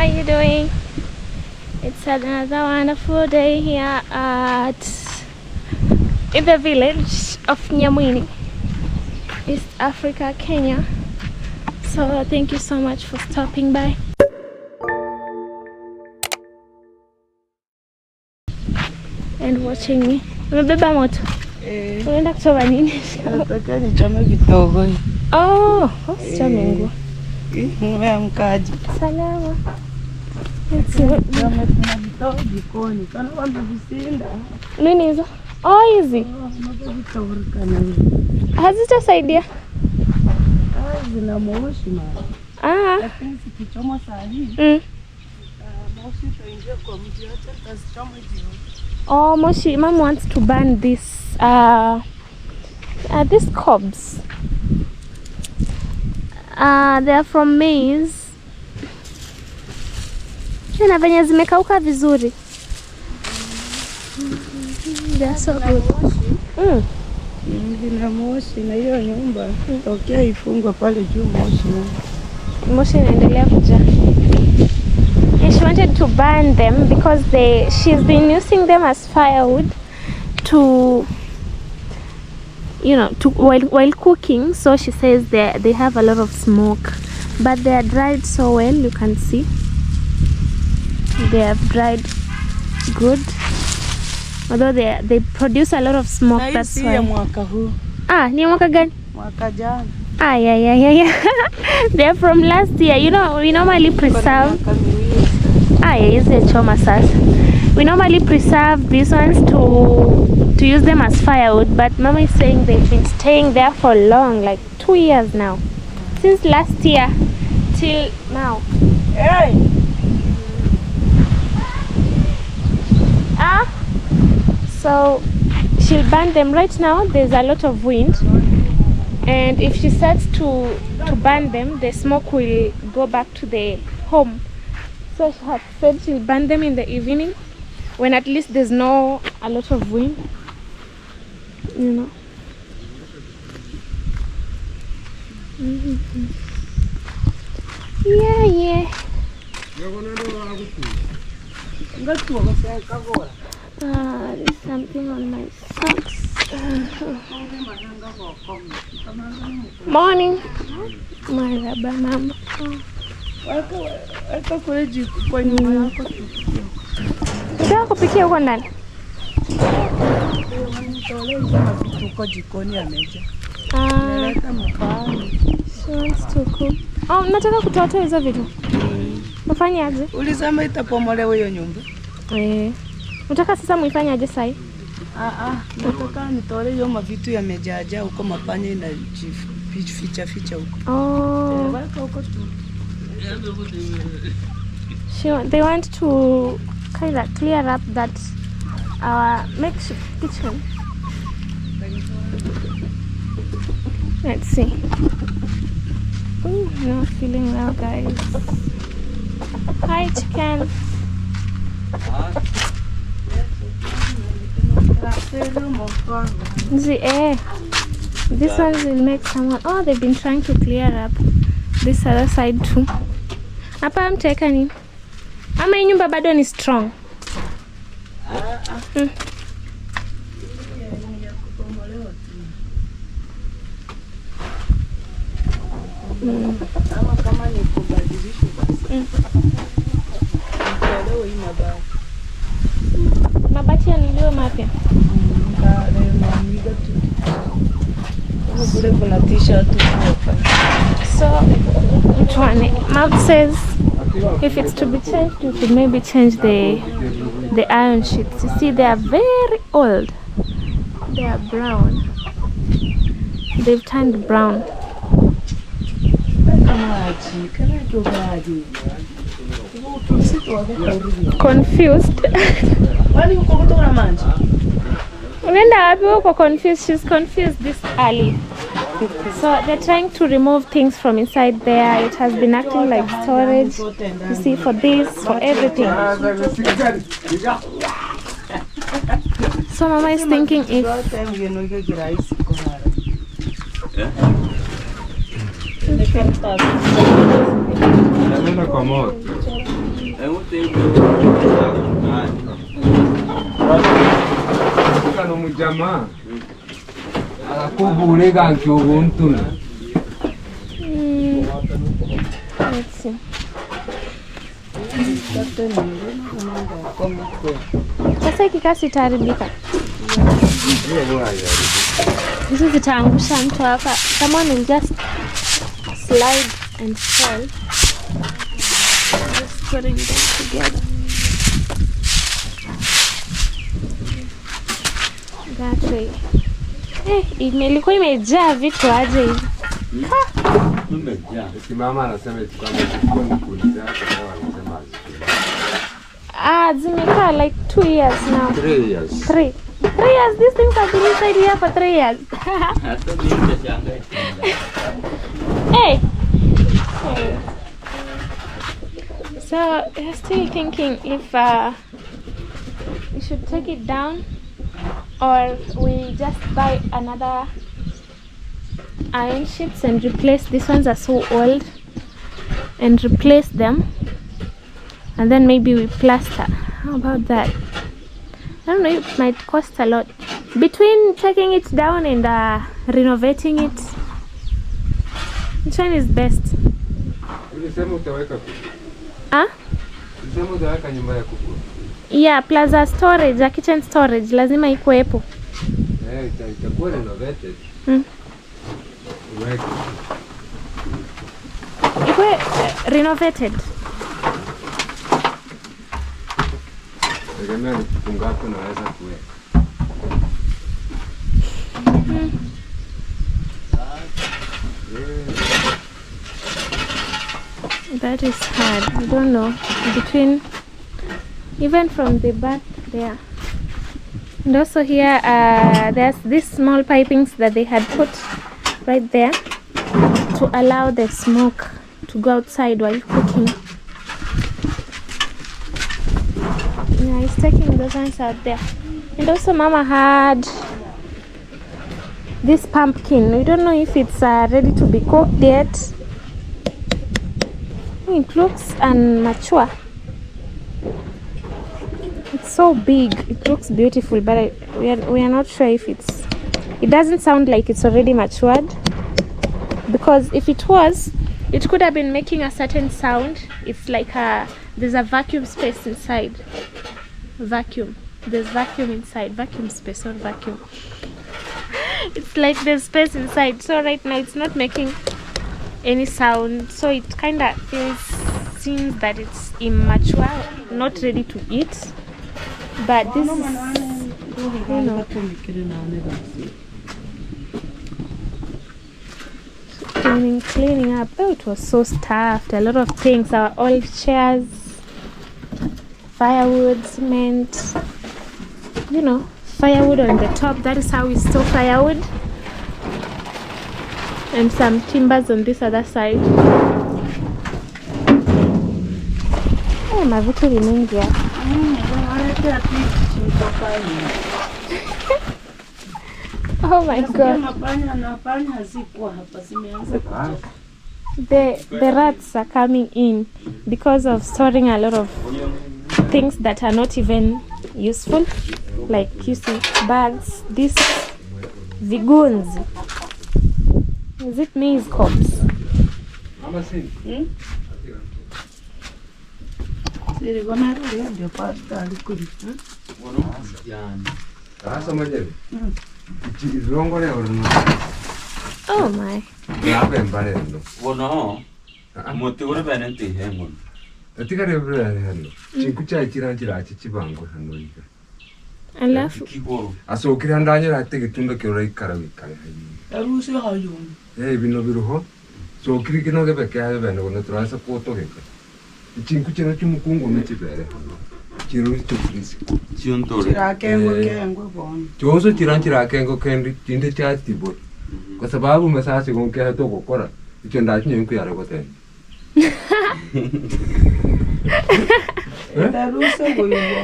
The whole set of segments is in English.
are you doing? It's another wonderful day here in the village of Nyamwini, East Africa, Kenya. So thank you so much for stopping by. And watching me. Umebeba moto? Unaenda kuchoma nini? Nataka nichome vitogo. Oh, usichome nguo. Umeamkaje? Salama. Nichome kuna vitogo jikoni. Kana wamevisinda. Nini hizo? Oh, hizi. Vitogo kana hizi. Hazitasaidia? Zina moshi mama. Lakini sikichoma saa hii. Moshi itaingia kwa mji, hata nitazichoma jioni. Oh, Moshi, Mom wants to burn these cobs. They are from maize. Na venye zimekauka vizuri. They are so good. Zina moshi na hiyo nyumba. Tokea ifungwa pale juu moshi. Moshi inaendelea kuja. She wanted to burn them because she's been using them as firewood to, you know, while cooking. So she says they have a lot of smoke, but they are dried so well. You can see they have dried good, although they produce a lot of smoke. That's why. Ni mwaka gani? Mwaka jana. Yeah. They're from last year. You know, we normally preserve. We normally preserve these ones to use them as firewood, but Mama is saying they've been staying there for long, like 2 years now, since last year till now. Hey. So she'll burn them right now. There's a lot of wind, and if she starts to burn them, the smoke will go back to the home. So she had said she'll burn them in the evening when at least there's a lot of wind, you know. Yeah. There's something on my socks. Morning. Marhaba mama. Weka kule kwa nyuma yako tupikie. Unataka kupikia huko ndani? Tuko jikoni ameja. Naleta mapani. She wants to cook. Nataka kutoa hizo vitu. Ufanye aje? Ulisema itapomolewa hiyo nyumba. Unataka sasa muifanye aje sasa? Nataka nitoe hiyo mavitu yamejaja huko mapanya na ficha huko. Weka huko tu. They want to kind of clear up that makeshift kitchen. Let's see. Not feeling well, guys. Hi, chicken. This one will make someone. Oh, they've been trying to clear up this other side too. Hapa mteka nini? Ama hii nyumba bado ni strong? Ama kama ni kubadilisha basi. Ndio hii mabati. Mabati yaniliwa mapya. Kuna t-shirt. So which one? Mom says if it's to be changed, you should maybe change the iron sheets. You see, they are very old. They are brown. They've turned brown. Confused. Unaenda wapi uko confused? She's confused this early. So they're trying to remove things from inside there. It has been acting like storage. You see, for this, for everything. So Mama is thinking if Kano mujama. Akubule gancho untuna. Let's see. Sasa kikasi itaribika. Hizi zitaangusha mtu hapa. Someone will just slide and fall. Just putting them together. That way. Ilikuwa imejaa vitu aje hivi. Mama anasema itakuwa ni kundi yake na wanasema. Zimekaa like 2 years now. 3 years. 3 years. These things have been inside here for 3 years. Hey. So I'm still thinking if we should take it down or we just buy another iron sheets and replace. These ones are so old, and replace them, and then maybe we plaster. How about that? I don't know, it might cost a lot. Between taking it down and renovating it, which one is best? Yeah, plaza storage, a kitchen storage, lazima ikuwepo. Itakuwa renovated. Ikuwe renovated. Tegemea ni kungapi naweza kuweka. That is hard. I don't know. Between, even from the back there. And also here, there's these small pipings that they had put right there to allow the smoke to go outside while cooking. Yeah, he's taking those ones out there. And also Mama had this pumpkin. We don't know if it's ready to be cooked yet. It looks mature. It's so big. It looks beautiful, but we are not sure if it's. It doesn't sound like it's already matured, because if it was, it could have been making a certain sound. It's like there's a vacuum space inside. Vacuum. There's vacuum inside. Vacuum space or vacuum. It's like there's space inside. So right now it's not making any sound. So it kind of seems that it's immature, not ready to eat. But this is, you know, cleaning up. Oh, it was so stuffed. A lot of things. Our old chairs, firewood, cement. You know, firewood on the top. That is how we store firewood. And some timbers on this other side. Oh, my vitu limengi hapa. Oh my God. The rats are coming in because of storing a lot of things that are not even useful. Like, you see, bags, this viguns. Is it maize cobs? Oh my. Alafu asokira ndanye rate gitundo kyo raikara wikare arusi hayum bino biruho so kiri kino gebe kya bene gono trasa poto geka chinku chino chumukungu mechibere chiru chukrisi chiontore kengo bon choso chiranchira kengo kendi tinde cha tibo kwa sababu mesasi gonke to gukora icho ndachinye nku yare gote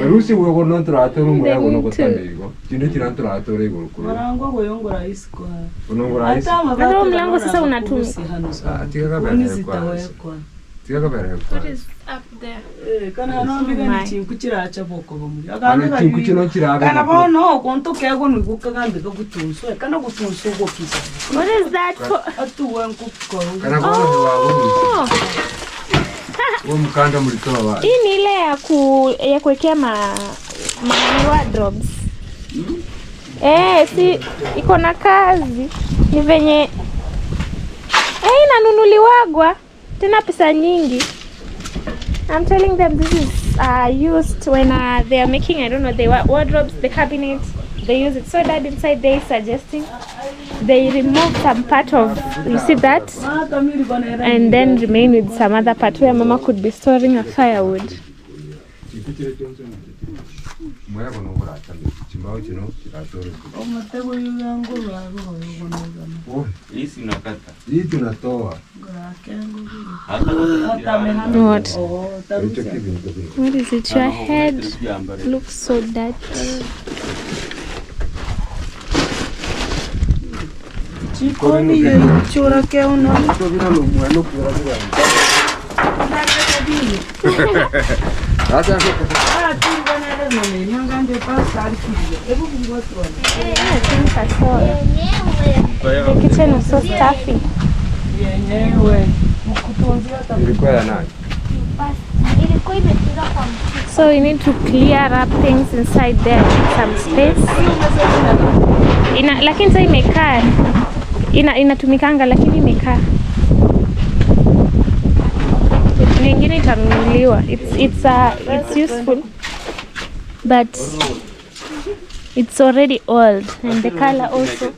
Rusi wo no tratoro mo yago no kotamigo. Tinde tratoro ego ko. Marango go yongora isko. Unongora isko. Ndio mlango sasa unatumia. Tika kabla kwa. Tiaga bere. What is up there? Kana no biga chinku chiracha boko bomuri. Kana chinku chino chiraga. Kana bono konto kego nuko kagande ko gutunso. Kana gutunso go kisa. What is that for? Atu wangu ko. Kana bono wa mkanda mlitoa. Hii ni ile ya kuwekea ma wardrobes. Si iko na kazi. Ni venye inanunuliwagwa tena pesa nyingi. I'm telling them this is used when they are making, I don't know, the wardrobes, the cabinets. They use it. So that inside they suggesting they remove some part of, you see that, and then remain with some other part where mama could be storing a firewood. What? What is it? Your head looks so dirty. Chikoni ya chura ke uno. Sasa the kitchen is so stuffy. So you need to clear up things inside there, some space. Lakini sasa imekaa. Inatumikanga lakini imekaa. Nyingine itanunuliwa. It's useful, but it's already old, and the color also.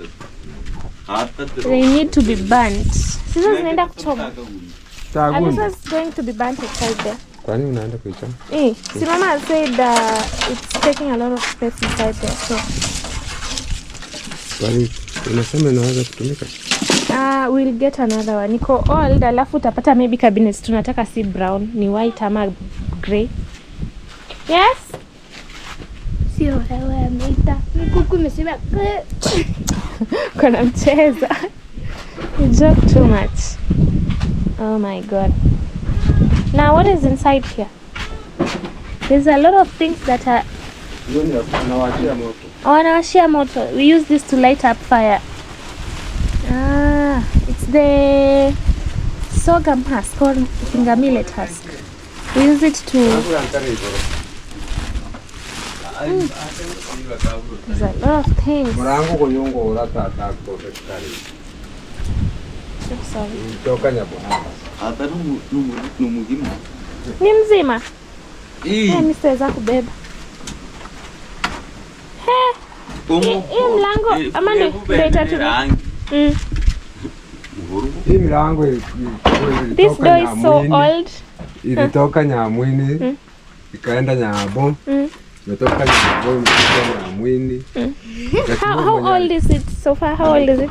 They need to be burnt. Sasa zinaenda kuchoma. This is going to be burnt inside there. Kwani unaenda kuichoma? Si mama said it's taking a lot of space inside there, so. Kwani unasema inaweza kutumika? We'll get another one. Niko old, alafu utapata maybe cabinets tunataka si brown, ni white ama grey. Yes? Sio wewe ameita. Ni kuku imesema. Kuna mcheza. You joke too much. Oh my god. Now what is inside here? There's a lot of things that are wanawashia moto. We use this to light up fire. It's the sorghum husk or finger millet husk. We use it to. There's a lot of things. Sorry. Ni mzima? Mimi siweza kubeba. Hii mlango ama ndio itatu. Hii mlango this door is so old. Ilitoka Nyamwini ikaenda Nyabo. Imetoka Nyabo ikaenda Nyamwini. How old is it so far? How old is it?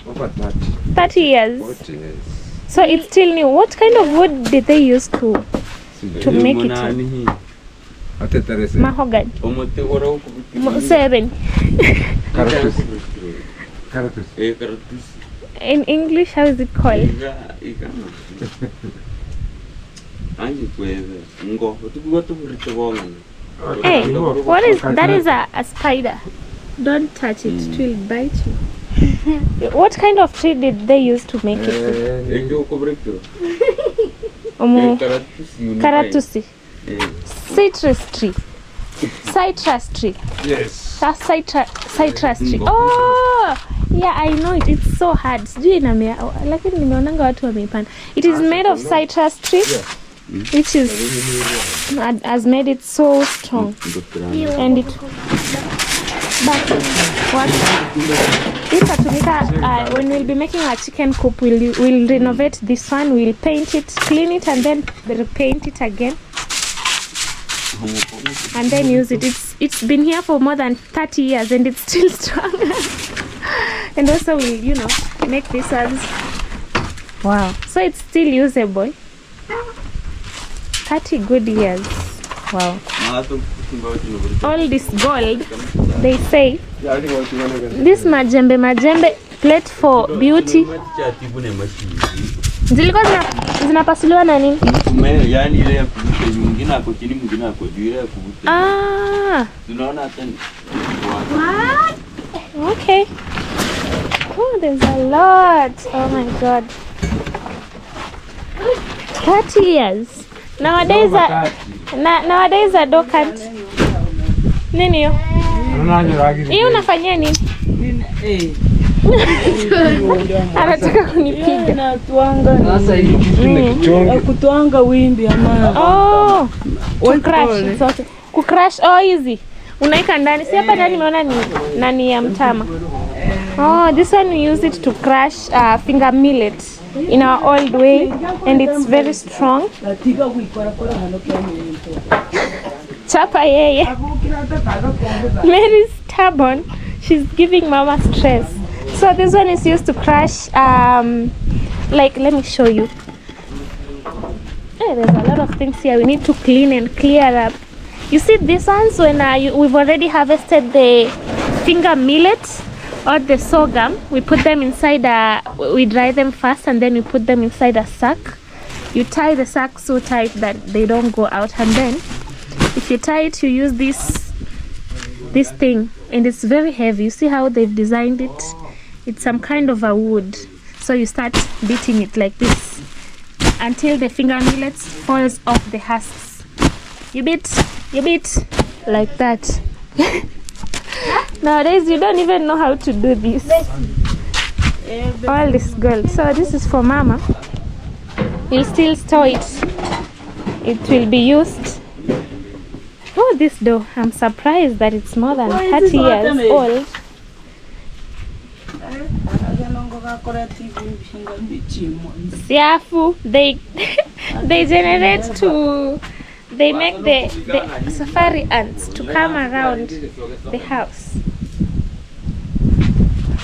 Over 30. 30 years. 40 years. So it's still new. What kind of wood did they use to make it? Mahogany. 7. In English, how is it called? Hey, what is that? Is a spider. Don't touch it, it will bite you. What kind of tree did they use to make it? Karatusi. Citrus tree. Citrus tree. Yes. Citrus tree. Oh, yeah, I know it. It's so hard. Lakini nimeonanga watu wameipanda. It is made of citrus tree, which is has made it so strong. And it. But what? When we'll be making our chicken coop, we'll renovate this one. We'll paint it, clean it, and then repaint it again. And then use it. It's been here for more than 30 years and it's still strong. And also we, make this ones. Wow. So it's still usable. 30 good years. Wow. All this gold, they say. This majembe plate for beauty. Zilikuwa zinapasuliwa na nini? Umeme yani ile ya kuvuta mwingine hapo chini mwingine hapo juu ile ya kuvuta. Tunaona hata what? Okay. Oh, there's a lot. Oh my god. 30 years. Nowadays a dog can't. Nini hiyo? Hiyo unafanyia nini? Anataka kunipiga. Natuanga. Sasa hii kitu ni kichonge. Kutoanga wimbi ama. Oh. Crash. It's okay. Kucrash easy. Unaika ndani. Si hapa ndani nimeona ni nani ya mtama. Oh, this one we use it to crush finger millet in our old way, and it's very strong. Chapa yeye. Very stubborn. She's giving mama stress. So this one is used to crush like, let me show you. Hey, there's a lot of things here we need to clean and clear up. You see these ones when we've already harvested the finger millet or the sorghum, we put them inside we dry them first and then we put them inside a sack. You tie the sack so tight that they don't go out, and then if you tie it, you use this thing, and it's very heavy. You see how they've designed it? It's some kind of a wood. So you start beating it like this until the finger millet falls off the husks. You beat like that. Nowadays you don't even know how to do this. All this gold. So this is for mama. We'll still store it. It will be used. Oh, this door. I'm surprised that it's more than 30 years old. Siafu, they generate to, they make the safari ants to come around the house.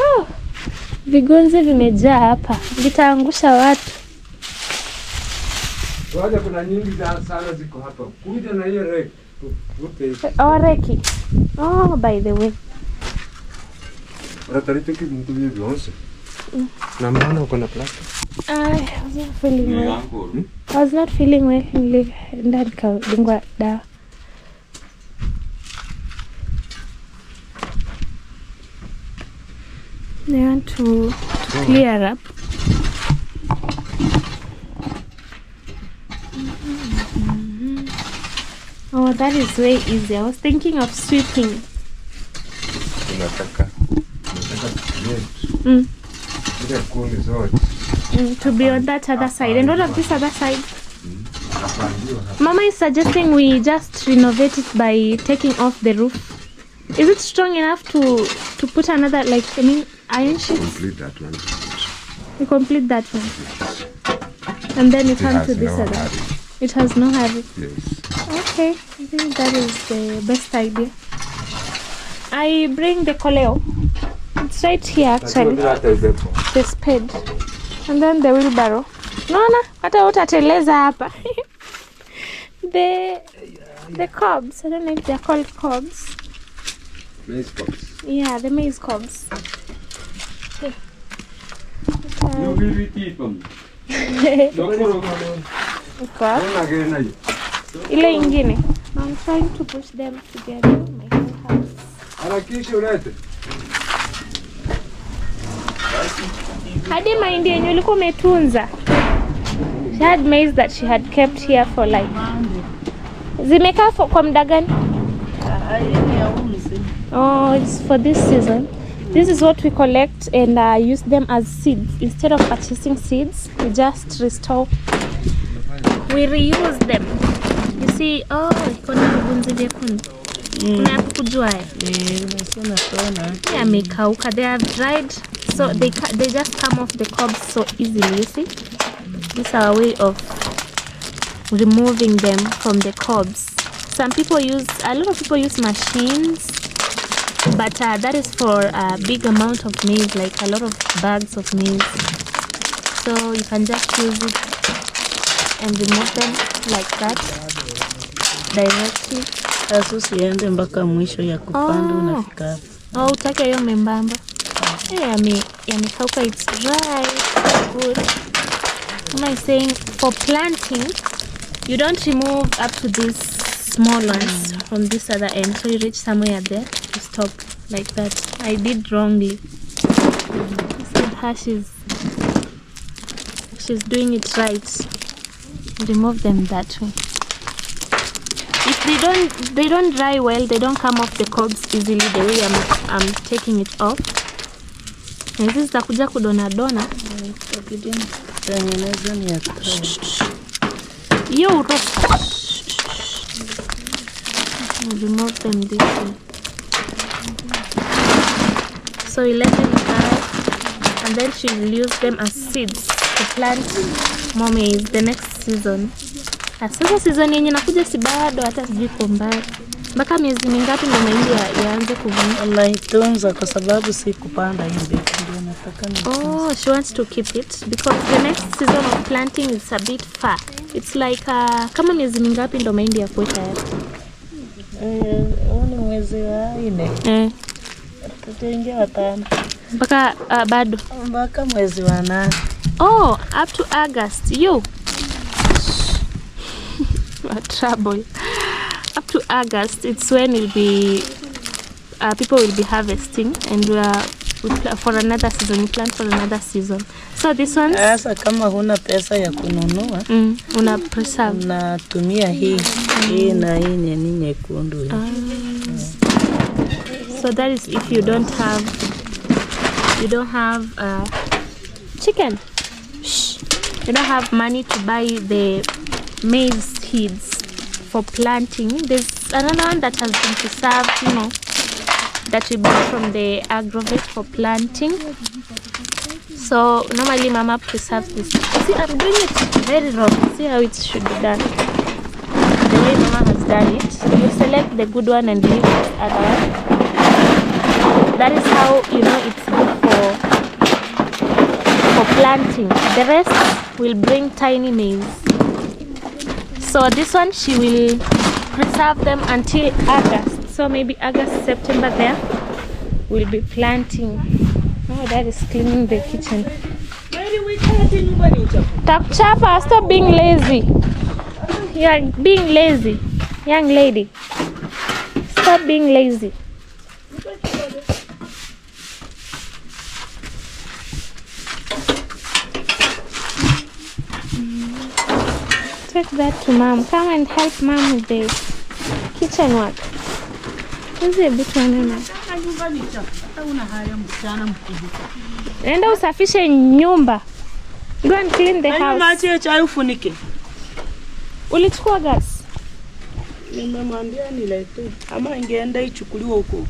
Oh, vigonze vimejaa hapa, vitaangusha watu. Waje kuna nyingi sana ziko hapa. Kuja na hiyo reki. Reki. Oh, by the way. Ratarito ki mtu yonse. Na mbona uko na plasta? I was not feeling well. I was not feeling well ndani dingwa dawa. I want to clear up. Oh, that is way easy. I was thinking of sweeping. To be on that other side. And what of this other side? Mama is suggesting we just renovate it by taking off the roof. Is it strong enough to put another, like, I mean, iron sheets? Complete that one. We complete that one. And then you come to this other. It has no hurry. Yes. Okay, I think that is the best idea. I bring the koleo. It's right here actually. The spade. And then the wheelbarrow. No, hata utateleza hapa. The cobs. I don't know if they're called cobs. Maize cobs. Yeah, the maize cobs. Okay. You will be people. Ile ingine. I'm trying to push them together. My whole house. Harakisha ulete. Hadi mahindi yenye ulikuwa umetunza. She had maize that she had kept here for like. Zimekaa kwa muda gani? Oh, it's for this season. This is what we collect and use them as seeds. Instead of purchasing seeds, we just restore. We reuse them. You see, oh, ikona vibunzi vyekundu. Unayapo kujua ya? Yamekauka. They are dried, so they just come off the cobs so easily, you see? This is our way of removing them from the cobs. A lot of people use machines, but that is for a big amount of maize, like a lot of bags of maize. So you can just use it and remove them like that directly. Sasa usiende mpaka mwisho ya kupanda unafika. Oh, utake hiyo membamba. Yamekauka, it's dry. Good. Mama is saying for planting, you don't remove up to these small ones from this other end. So you reach somewhere there to stop like that. I did wrongly. See how she's doing it right. Remove them that way. If they don't dry well, they don't come off the cobs easily the way I'm taking it off. Na hizi zitakuja kudona. Tengeneza ni ya Yo, remove them this way. So we let them dry, and then she will use them as seeds to plant more maize the next season. Sasa season yenye nakuja si bado hata sijui kwa mbali. Mpaka miezi mingapi ndio mahindi yaanze kuvuna? Allah itunza kwa sababu si kupanda hii mbegu ndio nataka ni. Oh, she wants to keep it because the next season of planting is a bit far. It's like kama miezi mingapi ndio mahindi ya kuweka tayari? Ni mwezi wa 4. Tutaingia watano. Mpaka bado. Mpaka mwezi wa 8. Oh, up to August. You. Trouble. Up to August, it's when it'll be people will be harvesting, and we for another season. We plant for another season. So this one. Sasa kama huna pesa ya kununua, una preserve. Unatumia hii na hii ni nyekundu. So that is if you don't have chicken. Shh. You don't have money to buy the maize seeds for planting. There's another one that has been preserved, that we bought from the agrovet for planting. So normally Mama preserves this. See, I'm doing it very wrong. See how it should be done. The way Mama has done it. You select the good one and leave this other one. That is how it's good for planting. The rest will bring tiny maize. So this one she will preserve them until August. So maybe August, September there we'll be planting. Oh, that is cleaning the kitchen. Takchapa, stop being lazy. You are being lazy, young lady. Stop being lazy. Take that to Mom. Come and help Mom with the kitchen work. Enda usafishe nyumba. Go and clean the house. Machi chai ufunike. Ulichukua gas? Nimemwambia nilete. Ama ingeenda ichukuliwe huko.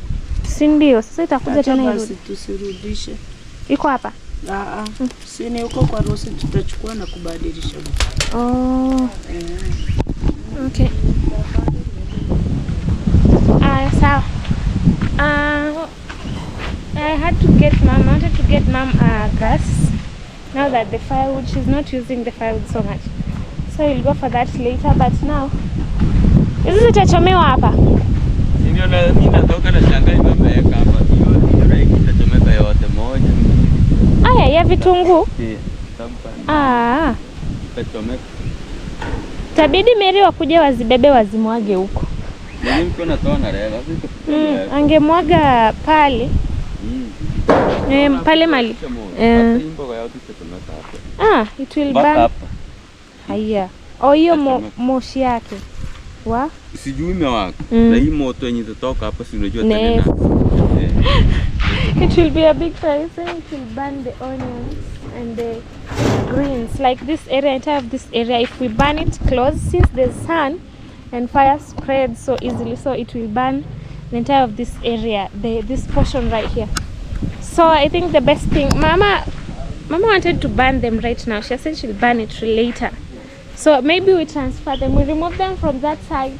Si ndio, sasa itakuja tena irudi. Basi tusirudishe. Iko hapa? Si ni huko kwa Rosi tutachukua na kubadilisha. Oh. Okay. So I wanted to get Mom gas. Now that the firewood, she's not using the firewood so much. So we'll go for that later, but now hizi zitachomewa hapa. Ndio na mimi natoka na shanga imeweka hapa. Hiyo raiki itachomeka yote moja. Ya vitunguu? Itachomeka. Tabidi Mary wakuje wazibebe wazimwage huko. Mimi niko natoa na rela. Angemwaga pale. Pale mali. It will burn. Haya. Hiyo moshi yake. Sijui imewaka. Na hii moto yenye itatoka hapa si unajua tena. It will be a big fire. It will burn the onions and the greens. Like this area, entire of this area, if we burn it close, since there's sun and fire spreads so easily, so it will burn the entire of this area, this portion right here. So I think the best thing, Mama wanted to burn them right now. She said she'll burn it later. So maybe we transfer them. We remove them from that side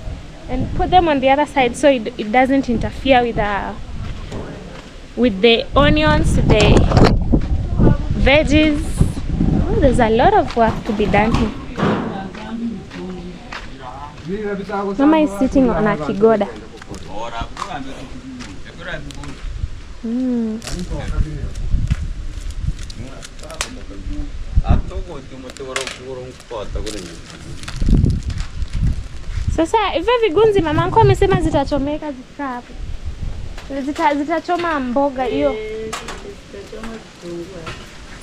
and put them on the other side so it doesn't interfere with the onions, the veggies. There's a lot of work to be done here. Mama is sitting on a kigoda. Sasa hivyo vigunzi mamangu amesema zitachomeka zikaa hapo. Zitachoma mboga hiyo. Zitachoma kitunguu.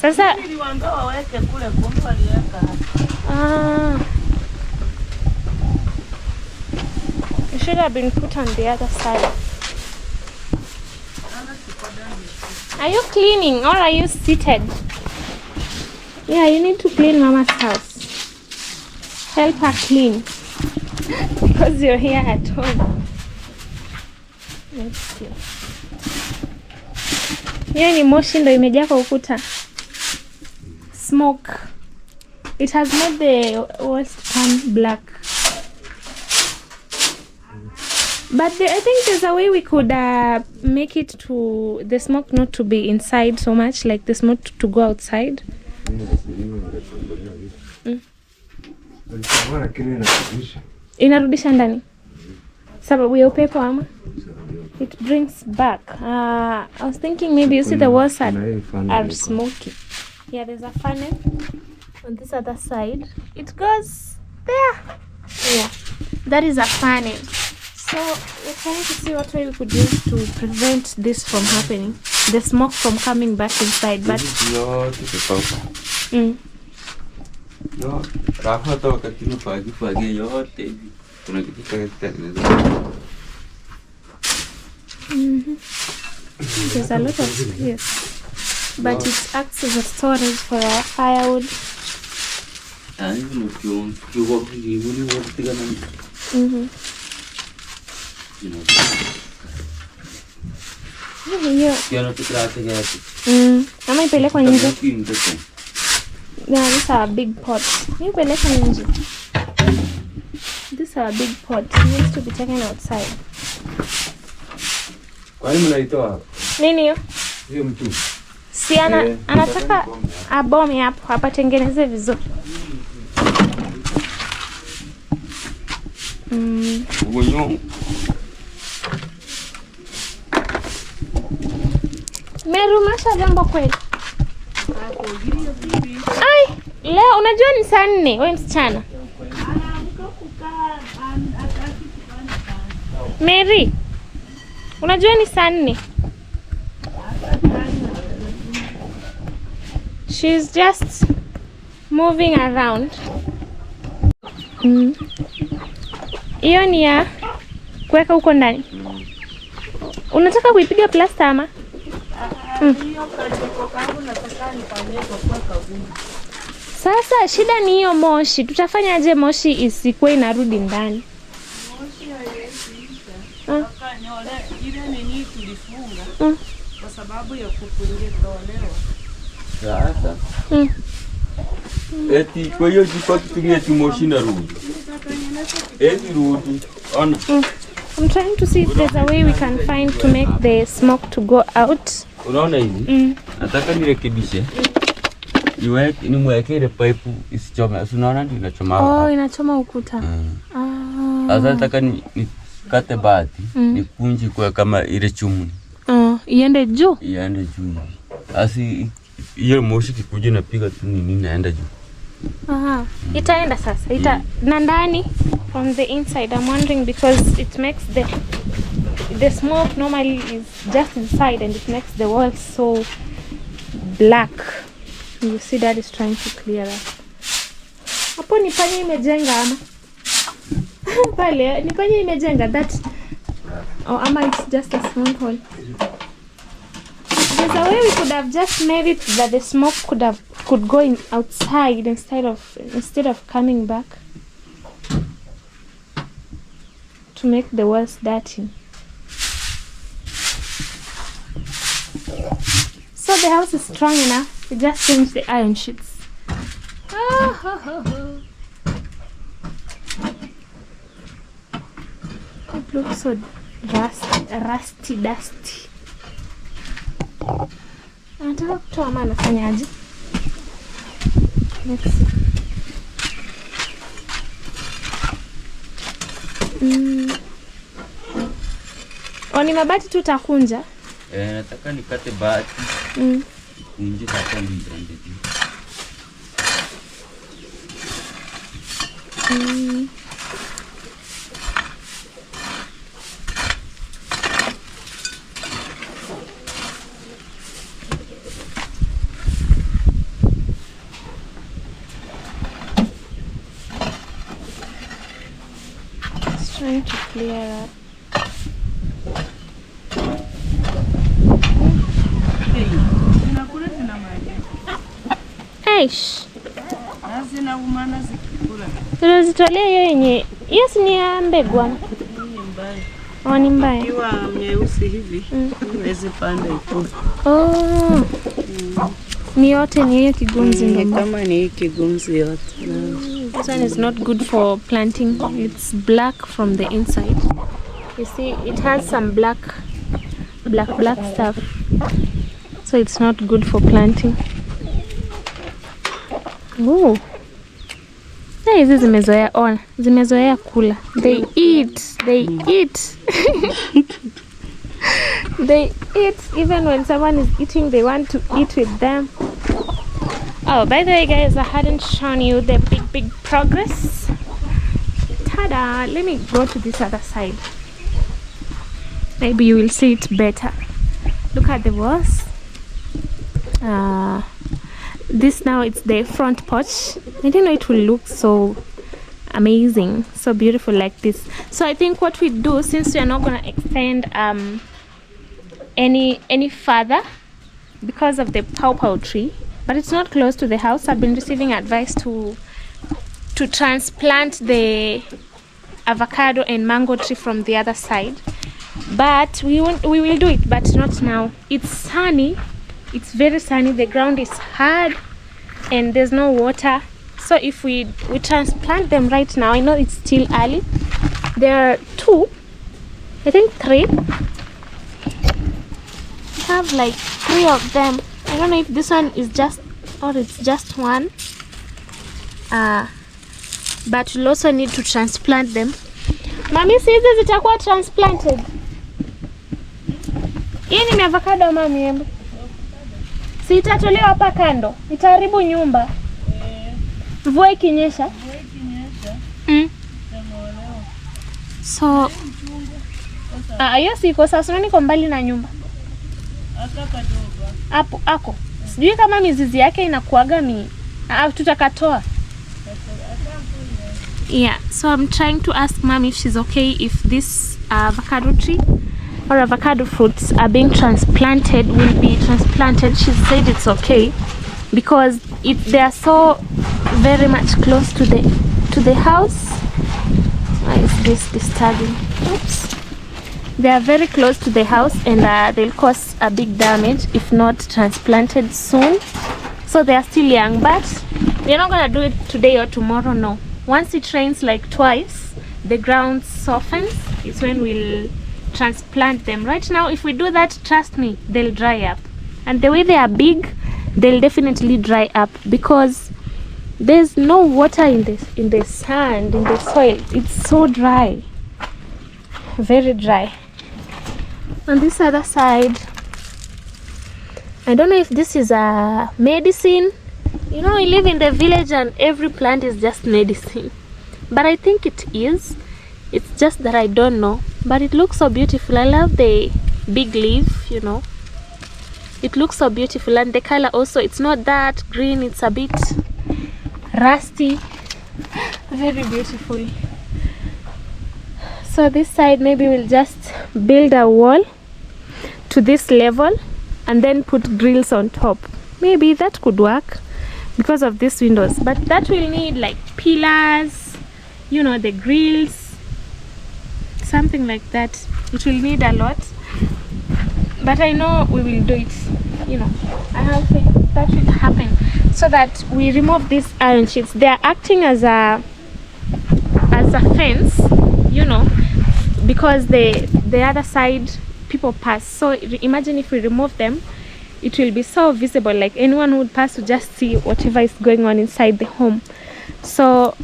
Sasa niliwaambia waweke kule kumbe waliweka hapa. It should have been put on the other side. Are you cleaning or are you seated? Yeah, you need to clean Mama's house. Help her clean. Because you're here at home. Let's see. Hiyo ni moshi ndo imejaa kwa ukuta. Smoke. It has made the walls turn black. But I think there's a way we could make it to the smoke not to be inside so much, like the smoke to go outside. Inarudisha ndani. Sababu ya upepo ama? It brings back. I was thinking maybe you see the walls are smoky. Yeah, there's a funnel on this other side. It goes there. Yeah, that is a funnel. So we're trying to see what way we could use to prevent this from happening, the smoke from coming back inside. But there's a lot of space, but it acts as a storage for our firewood. Ama ipelekwa nje. Yeah, these are big pots. Ipelekwa nje. These are big pots. It needs to be taken outside. Kwa nini mnaitoa? Nini hiyo? Hiyo mtu. Si anataka abome hapo, apatengeneze vizuri. Merumasha vyombo kweli. Ai, leo unajua ni saa 4, wewe msichana. Mary, unajua ni saa 4. She's just moving around. Hiyo ni ya kuweka huko ndani. Unataka kuipiga plasta ama? Sasa shida ni hiyo moshi. Tutafanya aje moshi isikuwe inarudi ndani? Moshi haiwezi. Ile nini tulifunga kwa sababu ya kupungia tolewa. Sasa. Eti kwa hiyo jiko kitumia moshi na rudi. Eti rudi. Ona. I'm trying to see if there's a way we can find to make the smoke to go out. Unaona hivi? Nataka nirekebishe. Nimweke ile pipe isichome. Unaona ndio inachoma. Oh, inachoma ukuta. Sasa nataka nikate bati, nikunje kwa kama ile chumuni. Iende juu? Iende juu. Asi hiyo moshi kikuja napiga tu nini naenda juu. Itaenda sasa. Na ndani from the inside. I'm wondering because it makes the smoke normally is just inside and it makes the walls so black. You see that is trying to clear that. Hapo ni panya imejenga ama? Pale ni panya imejenga that. Or ama it's just a small hole. There's a way we could have just made it that the smoke could go in outside instead of coming back to make the walls dirty. So the house is strong enough. We just change the iron sheets. It looks so rusty, dusty. Nataka kutoa ama nafanyaje? Let's see. Ni mabati tu utakunja? Nataka nikate bati. Kunje kata mbili. Just trying to clear up. Eish. Tunazitolea hiyo yenye. Hiyo si ni ya mbegu ama? Oh, ni mbaya. Ikiwa meusi hivi, huwezi panda iko. Oh. Ni yote ni hiyo kigunzi ndogo. Kama ni hii kigunzi yote. This one is not good for planting. It's black from the inside. You see, it has some black stuff. So it's not good for planting. Ooh. Hizi zimezoea kula. They eat. They eat even when someone is eating, they want to eat with them. Oh, by the way guys, I hadn't shown you the big progress. Tada! Let me go to this other side. Maybe you will see it better. Look at the walls. This now it's the front porch. I didn't know it will look so amazing, so beautiful like this. So I think what we do, since we are not gonna extend any further because of the pawpaw tree, but it's not close to the house. I've been receiving advice to transplant the avocado and mango tree from the other side, but we will do it, but not now. It's sunny. It's very sunny. The ground is hard and there's no water. So if we transplant them right now, I know it's still early. There are 2, I think 3. We have like 3 of them. I don't know if this one is just, or it's just one. But we'll also need to transplant them. Mami, see hizi zitakuwa transplanted. Hii ni avocado ama miembe? Si itatolewa hapa kando. Itaharibu nyumba. Mvua ikinyesha. So hiyo siko sasa, niko mbali na nyumba. Hapo ako. Sijui kama mizizi yake inakuaga tutakatoa. Yeah, so I'm trying to ask mom if she's okay if this avocado tree or avocado fruits are being transplanted, will be transplanted. She said it's okay because they are so very much close to the house. Why is this disturbing? Oops. They are very close to the house and they'll cause a big damage if not transplanted soon. So they are still young, but we're not gonna do it today or tomorrow. No, once it rains like twice, the ground softens, it's when we'll transplant them. Right now, if we do that, trust me, they'll dry up, and the way they are big, they'll definitely dry up because there's no water in the sand, in the soil. It's so dry, very dry. On this other side, I don't know if this is a medicine. You know, we live in the village and every plant is just medicine, but I think it is. It's just that I don't know, but it looks so beautiful. I love the big leaf, you know. It looks so beautiful, and the color also, it's not that green, it's a bit rusty. Very beautiful. So this side, maybe we'll just build a wall to this level and then put grills on top. Maybe that could work because of these windows, but that will need like pillars, you know, the grills, something like that. It will need a lot, but I know we will do it. You know, I have faith that will happen, so that we remove these iron sheets. They are acting as a fence, you know, because the other side people pass. So imagine if we remove them, it will be so visible, like anyone who would pass to just see whatever is going on inside the home. So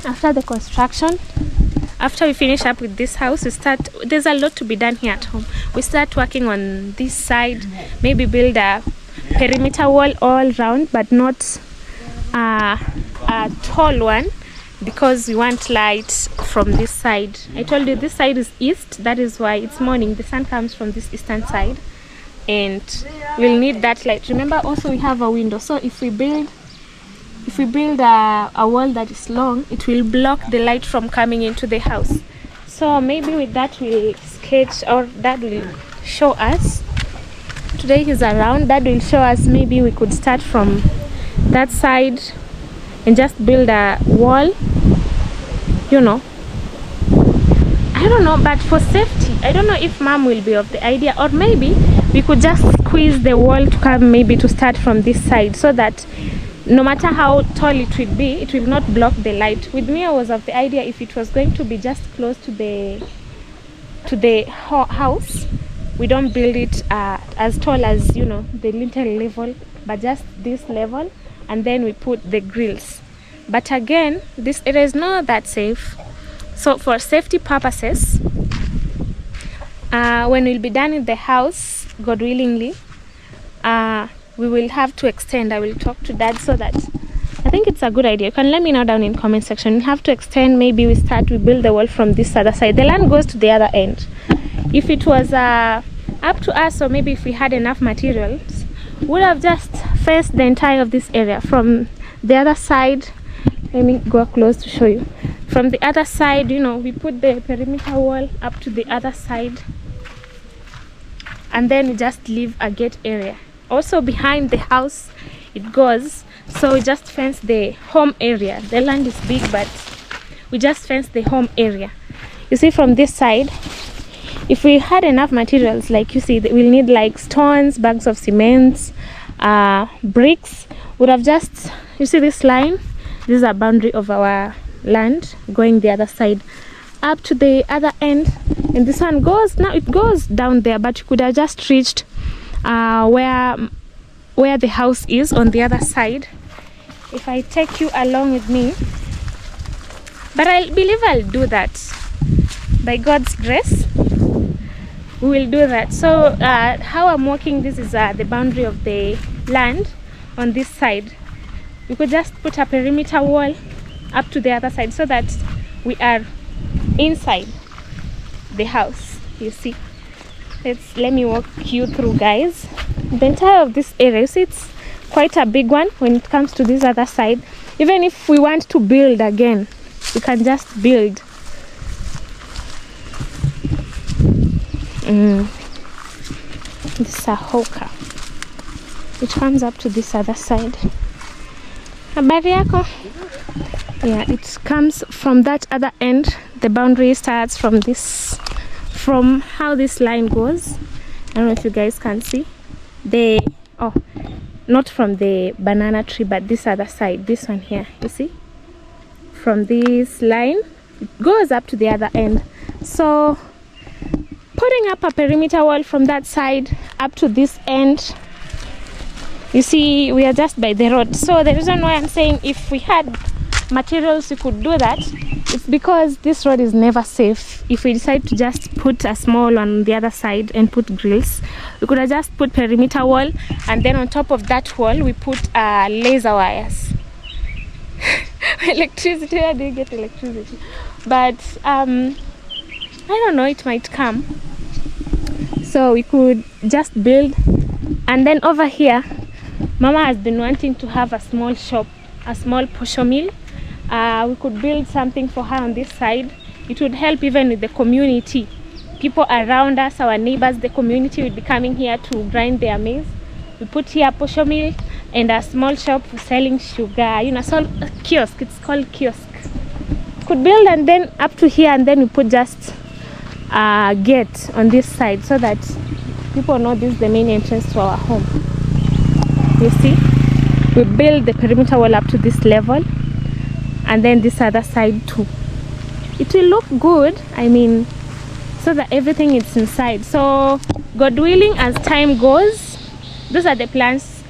after the construction, after we finish up with this house, there's a lot to be done here at home. We start working on this side, maybe build a perimeter wall all round, but not a tall one, because we want light from this side. I told you this side is east, that is why it's morning. The sun comes from this eastern side and we'll need that light. Remember, also we have a window, so if we build a wall that is long, it will block the light from coming into the house. So maybe with that we'll sketch, or Dad will show us. Today he's around. Dad will show us. Maybe we could start from that side and just build a wall, you know. I don't know, but for safety, I don't know if Mom will be of the idea, or maybe we could just squeeze the wall to come, maybe to start from this side, so that no matter how tall it will be, it will not block the light. With me, I was of the idea if it was going to be just close to the house, we don't build it as tall as, you know, the lintel level, but just this level, and then we put the grills. But again, this area is not that safe, so for safety purposes, when we'll be done in the house, God willingly, we will have to extend. I will talk to Dad, so that I think it's a good idea. You can let me know down in comment section. We have to extend. Maybe we build the wall from this other side. The land goes to the other end. If it was up to us, or maybe if we had enough materials, we would have just fenced the entire of this area from the other side. Let me go close to show you. From the other side, you know, we put the perimeter wall up to the other side, and then we just leave a gate area. Also behind the house it goes, so we just fence the home area. The land is big, but we just fence the home area. You see, from this side, if we had enough materials, like you see, we'll need like stones, bags of cement, bricks. Would have just, you see this line, this is a boundary of our land going the other side up to the other end, and this one goes, now it goes down there, but you could have just reached where the house is on the other side if I take you along with me. But I believe I'll do that by God's grace. We will do that. So how I'm walking, this is the boundary of the land on this side. We could just put a perimeter wall up to the other side, so that we are inside the house. You see, let me walk you through, guys. The entire of this area, you see, it's quite a big one. When it comes to this other side, even if we want to build again, we can just build. This is a hawker. It comes up to this other side. Habari yako? Yeah, it comes from that other end. The boundary starts from this, from how this line goes. I don't know if you guys can see. Not from the banana tree, but this other side, this one here, you see, from this line it goes up to the other end. So putting up a perimeter wall from that side up to this end, you see, we are just by the road. So the reason why I'm saying if we had materials we could do that, it's because this road is never safe. If we decide to just put a small on the other side and put grills, we could have just put perimeter wall, and then on top of that wall we put laser wires. Electricity, where do you get electricity? But I don't know, it might come. So we could just build, and then over here Mama has been wanting to have a small shop, a small posho mill. We could build something for her on this side. It would help even with the community. People around us, our neighbors, the community would be coming here to grind their maize. We put here a posho mill and a small shop for selling sugar, you know, so a kiosk, it's called kiosk. Could build, and then up to here, and then we put just a gate on this side, so that people know this is the main entrance to our home. You see, we build the perimeter wall up to this level, and then this other side too. It will look good, I mean, so that everything is inside. So God willing, as time goes, those are the plans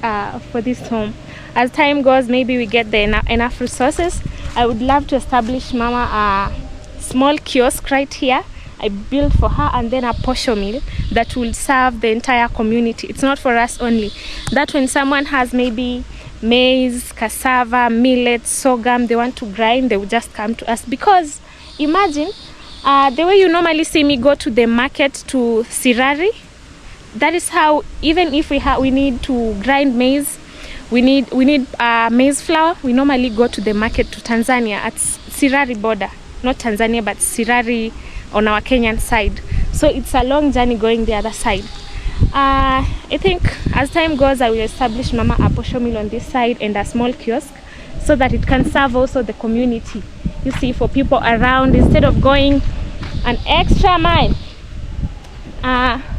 for this home. As time goes, maybe we get enough resources. I would love to establish Mama a small kiosk right here. I built for her, and then a posho mill that will serve the entire community. It's not for us only. That when someone has maybe maize, cassava, millet, sorghum, they want to grind, they will just come to us. Because imagine the way you normally see me go to the market to Sirari, that is how, even if we need to grind maize, we need maize flour, we normally go to the market to Tanzania at Sirari border, not Tanzania but Sirari on our Kenyan side. So it's a long journey going the other side. I think as time goes, I will establish Mama a posho mill on this side and a small kiosk, so that it can serve also the community. You see, for people around, instead of going an extra mile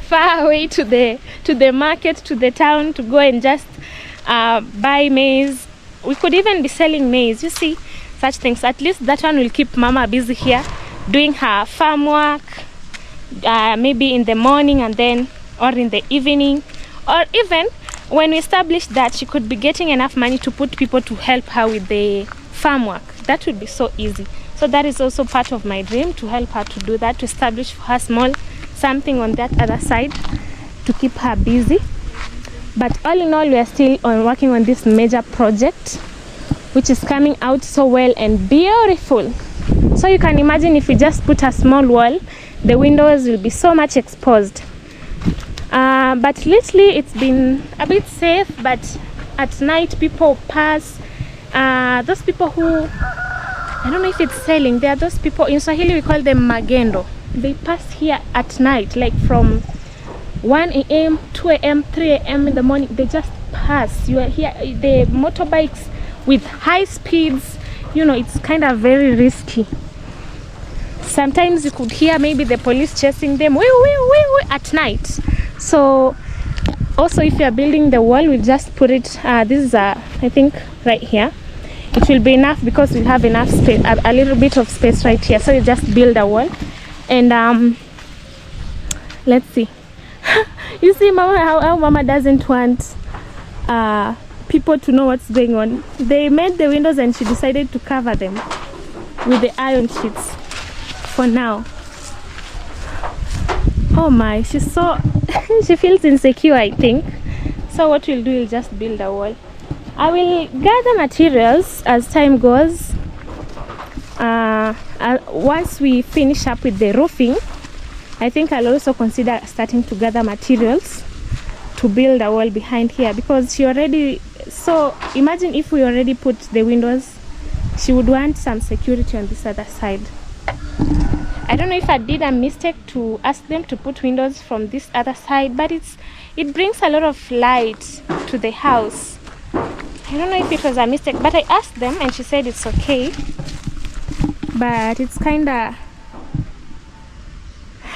far away to the market, to the town, to go and just buy maize. We could even be selling maize, you see, such things. At least that one will keep Mama busy here doing her farm work, maybe in the morning and then, or in the evening, or even when we establish that, she could be getting enough money to put people to help her with the farm work. That would be so easy. So that is also part of my dream, to help her to do that, to establish for her small something on that other side to keep her busy. But all in all, we are still working on this major project, which is coming out so well and beautiful. So you can imagine, if we just put a small wall, the windows will be so much exposed. But lately it's been a bit safe, but at night people pass. Those people who, I don't know if it's selling, there are those people, in Swahili we call them magendo. They pass here at night, like from 1 a.m., 2 a.m., 3 a.m. in the morning. They just pass. You are here, the motorbikes with high speeds, you know, it's kind of very risky. Sometimes you could hear maybe the police chasing them at night. So also, if you are building the wall, we'll just put it, this is I think right here. It will be enough, because we'll have enough space, a little bit of space right here. So you just build a wall. And let's see. You see, Mama, how Mama doesn't want people to know what's going on. They made the windows and she decided to cover them with the iron sheets for now. Oh my, she's so she feels insecure, I think. So what we'll do is just build a wall. I will gather materials as time goes. Once we finish up with the roofing, I think I'll also consider starting to gather materials to build a wall behind here, because she already, so imagine if we already put the windows, she would want some security on this other side. I don't know if I did a mistake to ask them to put windows from this other side, but it brings a lot of light to the house. I don't know if it was a mistake, but I asked them and she said it's okay. But it's kinda,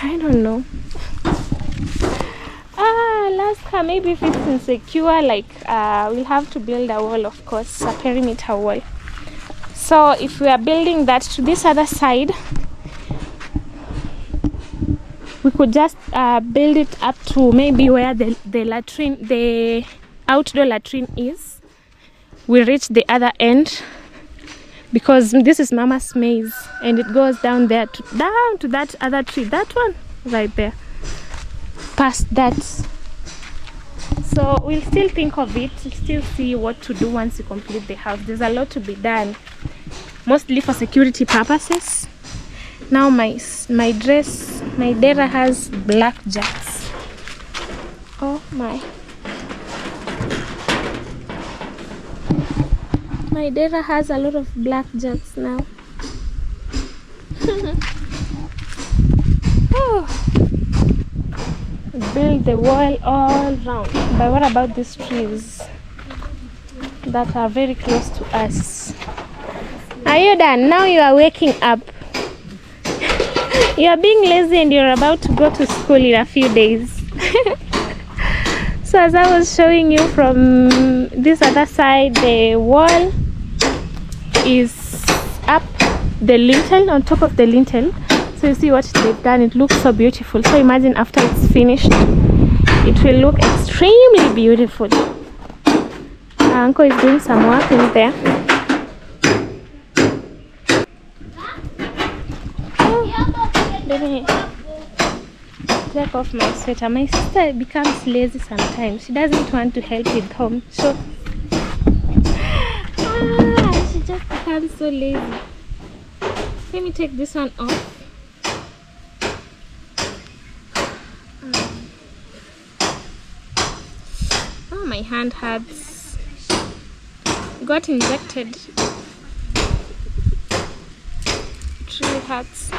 I don't know. Alaska, maybe if it's insecure, like we'll have to build a wall, of course, a perimeter wall. So if we are building that to this other side, we could just build it up to maybe where the latrine, the outdoor latrine is. We reach the other end, because this is Mama's maize and it goes down there down to that other tree, that one right there, past that. So we'll still think of it, we'll still see what to do once we complete the house. There's a lot to be done, mostly for security purposes. Now my dress, my dera has black jacks. Oh my. My dera has a lot of black jacks now. Oh. Build the wall all round. But what about these trees that are very close to us? Are you done? Now you are waking up. You are being lazy and you're about to go to school in a few days. So as I was showing you from this other side, the wall is up, the lintel, on top of the lintel. So you see what they've done, it looks so beautiful. So imagine after it's finished, it will look extremely beautiful. Uncle is doing some work in there. Let me take off my sweater. My sister becomes lazy sometimes. She doesn't want to help with home. So just become so lazy. Let me take this one off. Oh, my hand hurts. Got injected. It really hurts.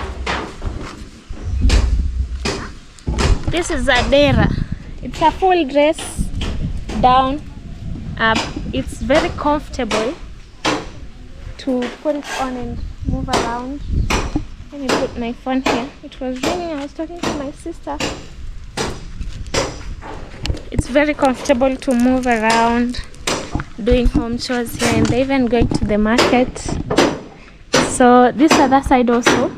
This is a dera. It's a full dress, down, up. It's very comfortable to put it on and move around. Let me put my phone here. It was raining. I was talking to my sister. It's very comfortable to move around, doing home chores here and there, even going to the market. So this other side also,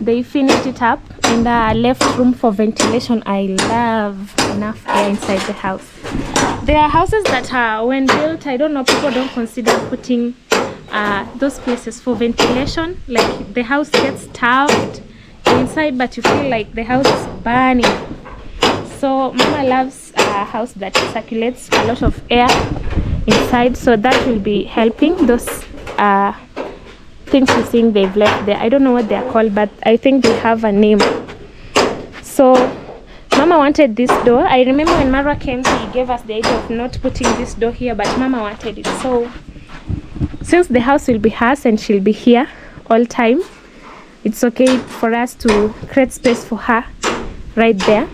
they finished it up and left room for ventilation. I love enough air inside the house. There are houses that are, when built, I don't know, people don't consider putting those places for ventilation. Like the house gets stuffed inside, but you feel like the house is burning. So Mama loves a house that circulates a lot of air inside, so that will be helping those things you think they've left there. I don't know what they are called, but I think they have a name. So Mama wanted this door. I remember when Marwa came, he gave us the idea of not putting this door here, but Mama wanted it. So since the house will be hers and she'll be here all time, it's okay for us to create space for her right there.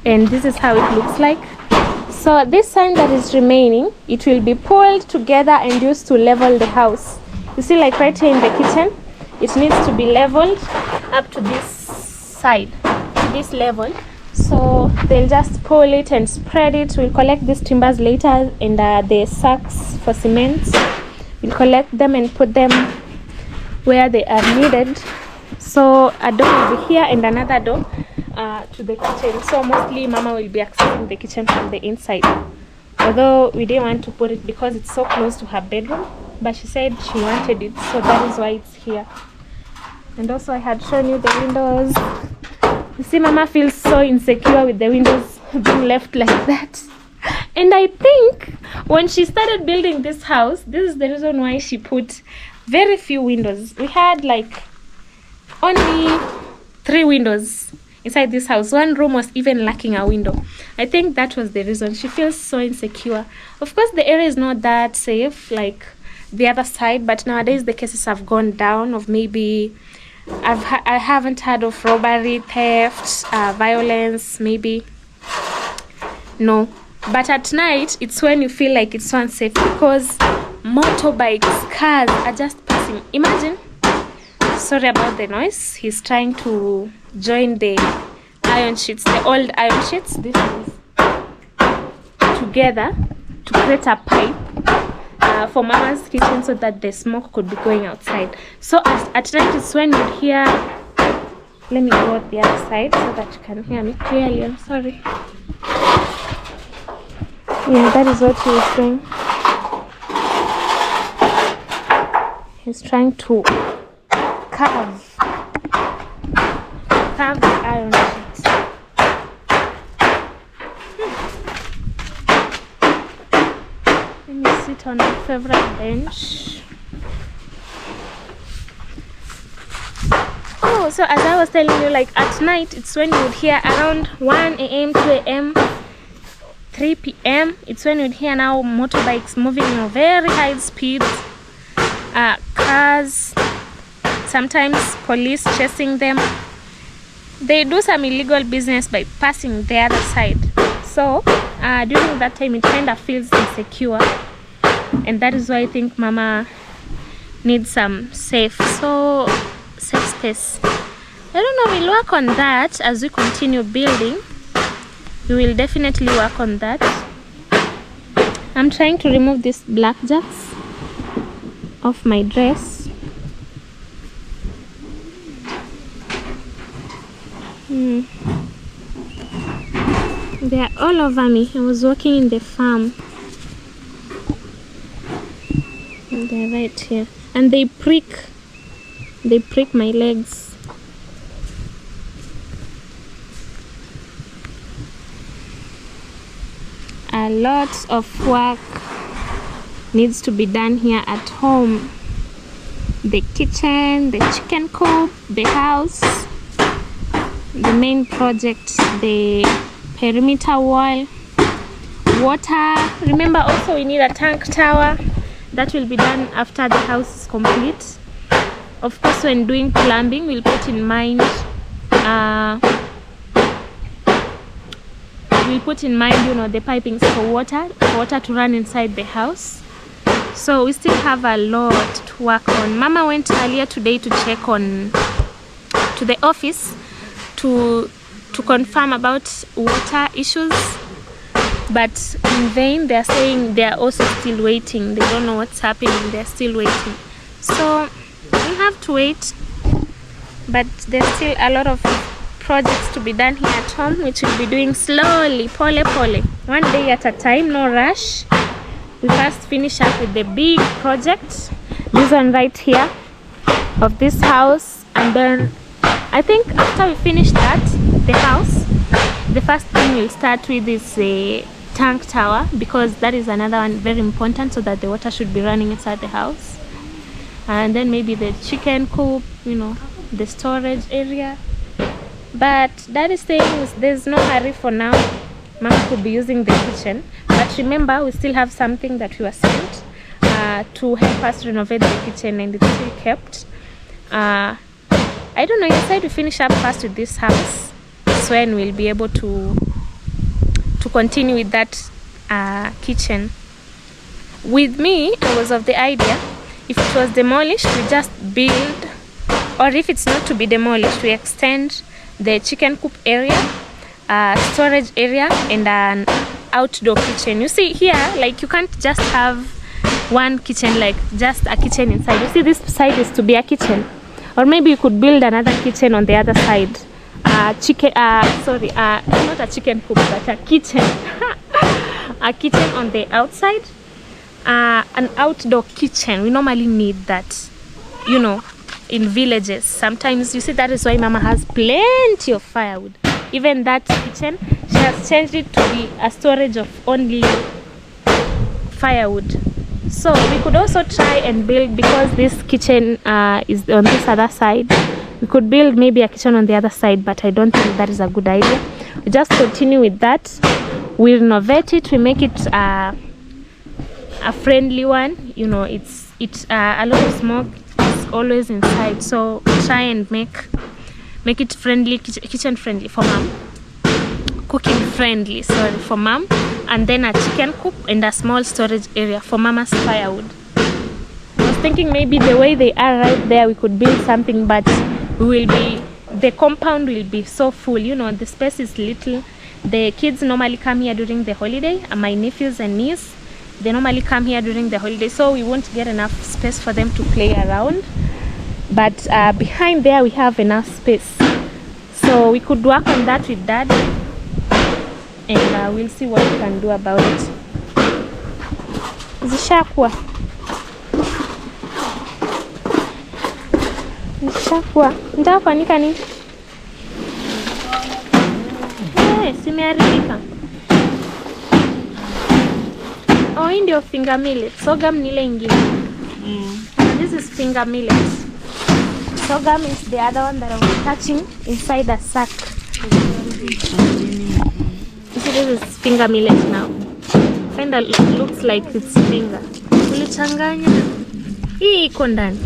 And this is how it looks like. So this sign that is remaining, it will be pulled together and used to level the house. You see, like right here in the kitchen, it needs to be leveled up to this side, to this level. So they'll just pull it and spread it. We'll collect these timbers later, and the sacks for cement, we'll collect them and put them where they are needed. So a door will be here and another door to the kitchen. So mostly Mama will be accessing the kitchen from the inside, although we didn't want to put it because it's so close to her bedroom, but she said she wanted it, so that is why it's here. And also I had shown you the windows. You see, Mama feels so insecure with the windows being left like that. And I think when she started building this house, this is the reason why she put very few windows. We had like only 3 windows inside this house. One room was even lacking a window. I think that was the reason. She feels so insecure. Of course, the area is not that safe like the other side, but nowadays the cases have gone down of maybe I haven't heard of robbery, theft, violence, maybe. No. But at night, it's when you feel like it's so unsafe because motorbikes, cars are just passing. Imagine. Sorry about the noise. He's trying to join the iron sheets, the old iron sheets. This is together to create a pipe for Mama's kitchen so that the smoke could be going outside. So at night it's when you hear. Let me go at the other side so that you can hear me clearly. I'm sorry. Yeah, that is what he is doing. He's trying to carve the iron sheets. Let me sit on my favorite bench. Oh, so as I was telling you, like at night, it's when you would hear around 1 a.m., 2 a.m., 3 p.m. It's when you'd hear now motorbikes moving in very high speeds, cars, sometimes police chasing them. They do some illegal business by passing the other side. So during that time it kind of feels insecure, and that is why I think Mama needs some safe space. I don't know, we'll work on that as we continue building. We will definitely work on that. I'm trying to remove these black jacks off my dress. They are all over me. I was working in the farm. And they're right here. And they prick my legs. A lot of work needs to be done here at home. The kitchen, the chicken coop, the house, the main project, the perimeter wall, water. Remember also we need a tank tower. That will be done after the house is complete. Of course, when doing plumbing, we'll put in mind you know, the pipings for water to run inside the house. So we still have a lot to work on. Mama went earlier today to check on to the office to confirm about water issues, but in vain. They are saying they are also still waiting. They don't know what's happening. They're still waiting. So we have to wait, but there's still a lot of projects to be done here at home, which we'll be doing slowly, pole pole, one day at a time, no rush. We first finish up with the big project, this one right here of this house, and then I think after we finish that, the house, the first thing we'll start with is a tank tower, because that is another one very important, so that the water should be running inside the house. And then maybe the chicken coop, you know, the storage area. But Dad is saying there's no hurry for now. Mama could be using the kitchen, but remember we still have something that we were sent to help us renovate the kitchen, and it's still kept. I don't know, you said we finish up first with this house, so when we'll be able to continue with that kitchen. With me, I was of the idea, if it was demolished, we just build, or if it's not to be demolished, we extend the chicken coop area, storage area, and an outdoor kitchen. You see here, like, you can't just have one kitchen, like just a kitchen inside. You see, this side is to be a kitchen, or maybe you could build another kitchen on the other side. Not a chicken coop, but a kitchen. A kitchen on the outside, an outdoor kitchen. We normally need that, you know, in villages. Sometimes, you see, that is why Mama has plenty of firewood. Even that kitchen, she has changed it to be a storage of only firewood. So we could also try and build, because this kitchen is on this other side, we could build maybe a kitchen on the other side, but I don't think that is a good idea. We just continue with that. We renovate it, we make it a friendly one. You know, it's a lot of smoke is always inside, so try and make it friendly, kitchen friendly for Mom, cooking friendly, sorry, for Mom, and then a chicken coop and a small storage area for Mama's firewood. I was thinking maybe the way they are right there, we could build something, but the compound will be so full, you know, the space is little. The kids normally come here during the holiday, and my nephews and niece, they normally come here during the holiday, so we won't get enough space for them to play around. But behind there we have enough space, so we could work on that with Dad, and we'll see what we can do about it. Zishakwa nitafanika nini? Simeharibika. Oh, hii ndio finger millet. Sorghum ni ile ingine. This is finger millet. Sorghum is the other one that I was touching inside a sack. You see, this is finger millet now. Kind of looks like it's finger. Ulichanganya. Hii iko ndani.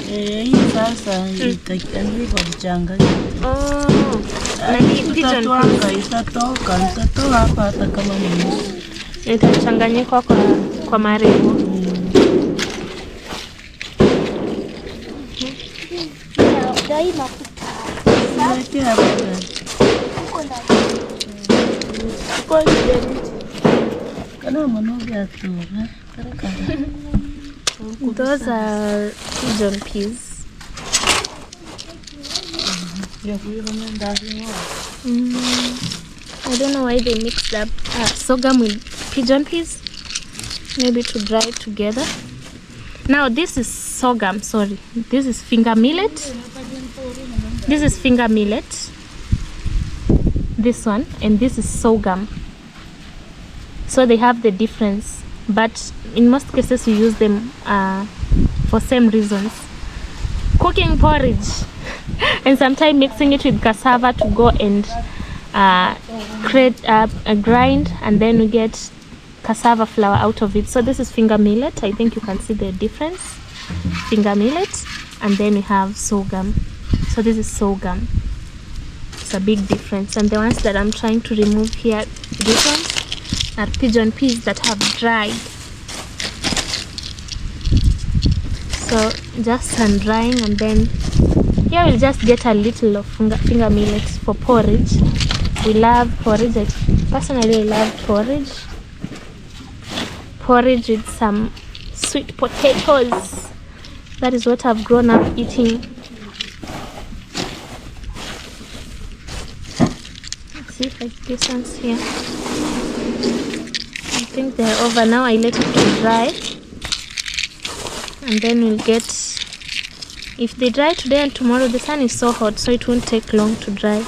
Hii sasa itaandikwa mchanganya. Oh. Na hii pigeon itatoka hapa hata kama ni nusu. Itachanganyika kwa marebo. Dai mafuta. Those are pigeon peas. I don't know why they mixed up sorghum with pigeon peas. Maybe to dry it together. Now this is sorghum, sorry. This is finger millet. This is finger millet. This one, and this is sorghum. So they have the difference. but in most cases we use them for same reasons. Cooking porridge and sometimes mixing it with cassava to go and create a grind, and then we get cassava flour out of it. So this is finger millet. I think you can see the difference. Finger millet, and then we have sorghum. So this is sorghum. It's a big difference. And the ones that I'm trying to remove here, these ones are pigeon peas that have dried. So just sun drying, and then here we'll just get a little of finger millet for porridge. We love porridge. I personally love porridge. Porridge with some sweet potatoes. That is what I've grown up eating. Let's see if I get these ones here. I think they're over now. I let it to dry, and then we'll get, if they dry today and tomorrow, the sun is so hot, so it won't take long to dry.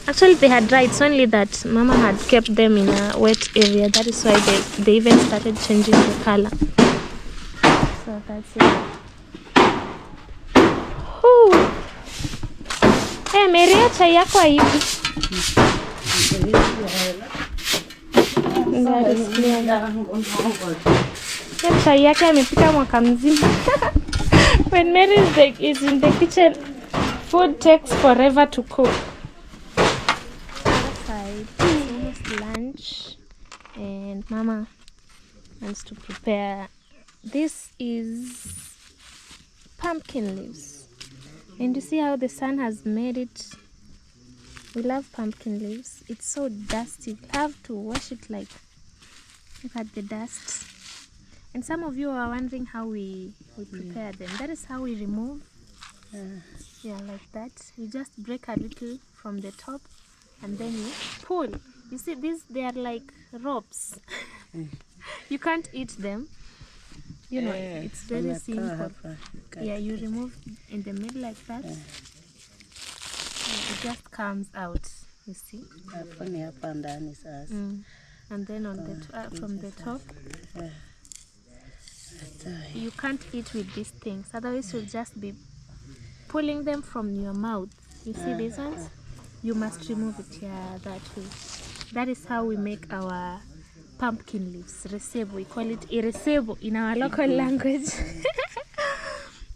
Actually, they had dried. It's only that Mama had kept them in a wet area. That is why they even started changing the color. So that's it. Hey, Maria, chai yako haivi. Chai yake amepika mwaka mzima. When Mary is in the kitchen, food takes forever to cook. It's almost lunch, and Mama wants to prepare. This is pumpkin leaves, and you see how the sun has made it. We love pumpkin leaves. It's so dusty. You have to wash it. Like, look at the dust. And some of you are wondering how we prepare them. That is how we remove. Yeah, like that. We just break a little from the top, and then you pull. You see, they are like ropes. You can't eat them. You know, it's very simple. Yeah, you remove in the middle like that. It just comes out, you see. And then on the from the top, you can't eat with these things. Otherwise, you'll just be pulling them from your mouth. You see these ones? You must remove it. Yeah, that way. That is how we make our pumpkin leaves. Resebo. We call it iresebo in our local language.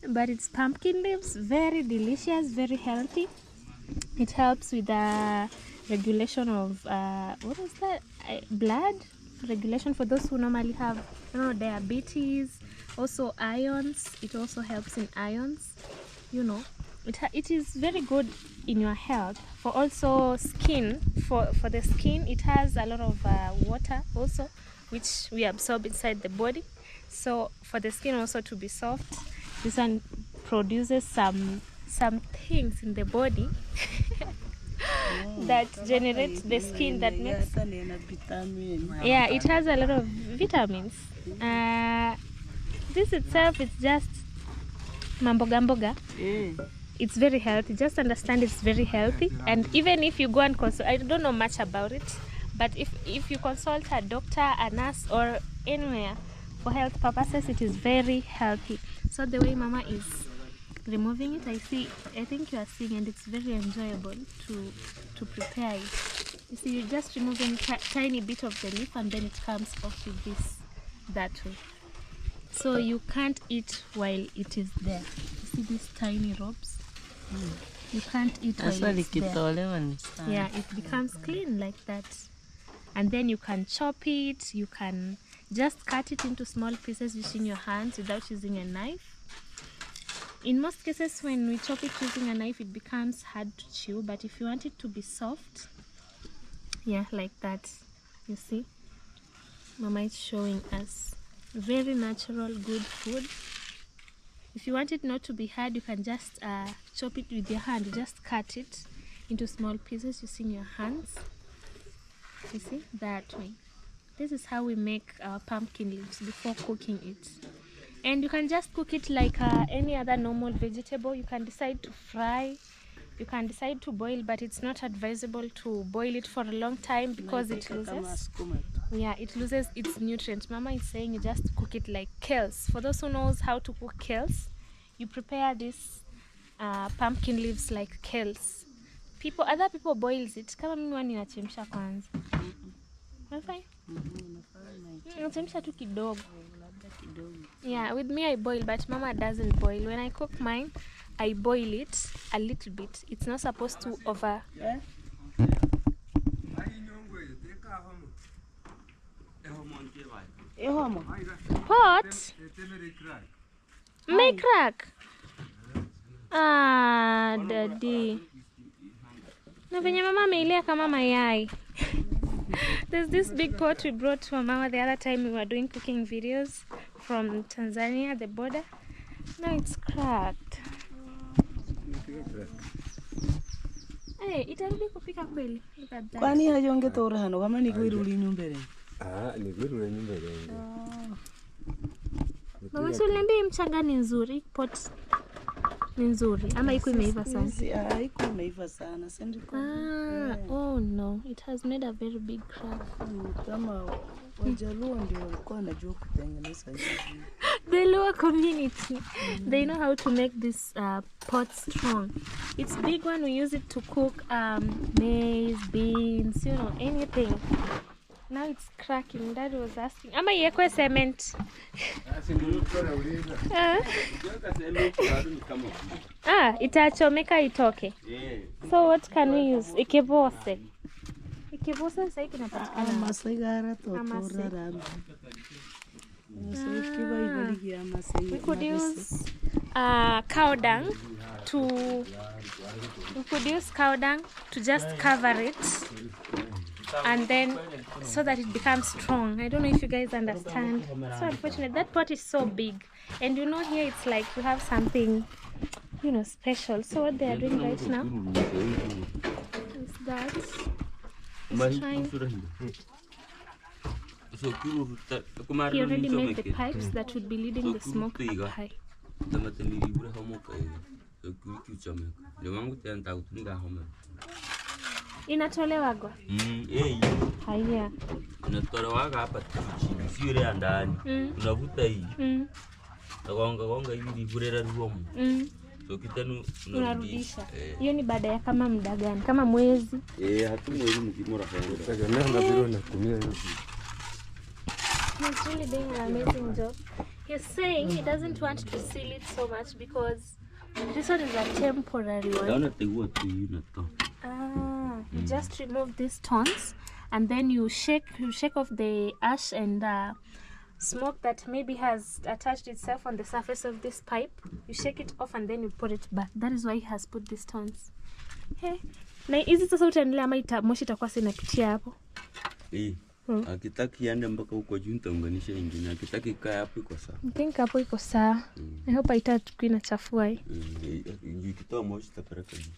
But it's pumpkin leaves. Very delicious, very healthy. It helps with the regulation of what is that? Blood regulation for those who normally have, you know, diabetes. Also ions. It also helps in ions. You know, it is very good in your health. For also skin, for the skin, it has a lot of water also, which we absorb inside the body. So for the skin also to be soft, this one produces some things in the body that generate the skin that makes. Yeah, it has a lot of vitamins. This itself is just mamboga. It's very healthy. Just understand it's very healthy. And even if you go and consult, I don't know much about it, but if you consult a doctor, a nurse, or anywhere for health purposes, it is very healthy. So the way Mama is removing it, I think you are seeing, and it's very enjoyable to prepare it. You see, you're just removing a tiny bit of the leaf, and then it comes off with this that way. So you can't eat while it is there. You see these tiny ropes? You can't eat while it's there. Yeah, it becomes clean like that. And then you can chop it. You can just cut it into small pieces using your hands without using a knife. In most cases, when we chop it using a knife, it becomes hard to chew. But if you want it to be soft, yeah, like that. You see? Mama is showing us very natural, good food. If you want it not to be hard, you can just chop it with your hand. You just cut it into small pieces using your hands. You see, that way. This is how we make our pumpkin leaves before cooking it. And you can just cook it like any other normal vegetable. You can decide to fry, you can decide to boil, but it's not advisable to boil it for a long time because it loses. Yeah, it loses its nutrients. Mama is saying you just cook it like kales. For those who knows how to cook kales, you prepare this pumpkin leaves like kales. Other people boils it. Kama mimi wani nachemsha kwanza. Unafanya? Nachemsha tu kidogo. Yeah, with me I boil, but Mama doesn't boil. When I cook mine, I boil it a little bit. It's not supposed to over. Hot? May crack. Ah, daddy. Na venye Mama ameilea kama mayai. There's this big pot we brought for Mama the other time we were doing cooking videos from Tanzania, the border. Now it's cracked. Hey, itarudi kupika kweli. Look at that. Kwani hajongetora hano kama ni kwiruli nyumbere? Ni kwiruli nyumbere. Mama suliniambia mchanga ni nzuri, pot ni nzuri ama iko imeiva sana? Iko imeiva sana. Oh no, it has made a very big crack. Kama Wajaluo ndio walikuwa wanajua kutengeneza hivi. The lower community, they know how to make this pot strong. It's big one, we use it to cook maize, beans, you know, anything. Now it's cracking. Dad was asking, ama yekwe cement? Itachomeka itoke. So what can we use? Ikebose. Ikebose sasa kinapatikana. Masigara totora rambi. We could use cow dung to just cover it, and then so that it becomes strong. I don't know if you guys understand. So unfortunate, that pot is so big, and you know here it's like you have something, you know, special. So what they are doing right now is that it's trying. He already made the pipes that would be leading the smoke up high. Inatolewa. Haya. Inatolewa hapa sio ile ndani. Unavuta hii. Gonga hivi vurera ruomo. So kitanu unarudisha. Hiyo ni baada ya kama muda gani? Kama mwezi? Hatu mwezi mkimora hapo. Sasa na biro na kumia hivi. He's really doing an amazing job. He's saying he doesn't want to seal it so much because this one is a temporary one. You just remove these stones and then you shake off the ash and smoke that maybe has attached itself on the surface of this pipe. You shake it off and then you put it back. That is why he has put these stones. Hey, na hizi sasa utaendelea ama moshi itakuwa sinapitia hapo? Akitaki yande mpaka huko juu nitaunganisha nyingine. Akitaki kaa hapo iko sawa. I think hapo iko sawa. I hope haitakuwa inachafua hii. Ikitoa moshi itapeleka juu.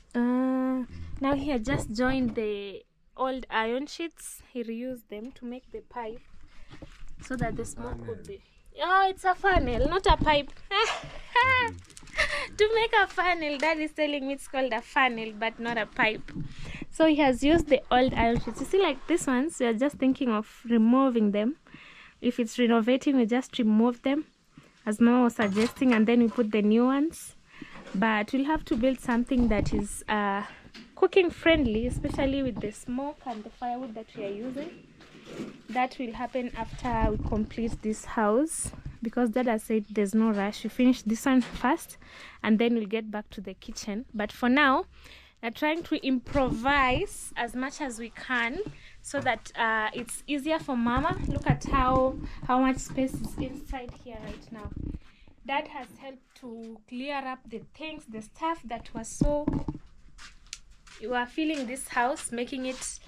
Now he had just joined the old iron sheets. He reused them to make the pipe so that the smoke could be. Oh, it's a funnel, not a pipe. To make a funnel, Dad is telling me it's called a funnel, but not a pipe. So he has used the old iron sheets. You see, like these ones, we are just thinking of removing them. If it's renovating, we just remove them, as Mama was suggesting, and then we put the new ones. But we'll have to build something that is cooking friendly, especially with the smoke and the firewood that we are using. That will happen after we complete this house, because Dad has said there's no rush. We finish this one first and then we'll get back to the kitchen. But for now, we're trying to improvise as much as we can so that it's easier for Mama. Look at how much space is inside here right now. Dad has helped to clear up the things, the stuff that was so... You were feeling this house, making it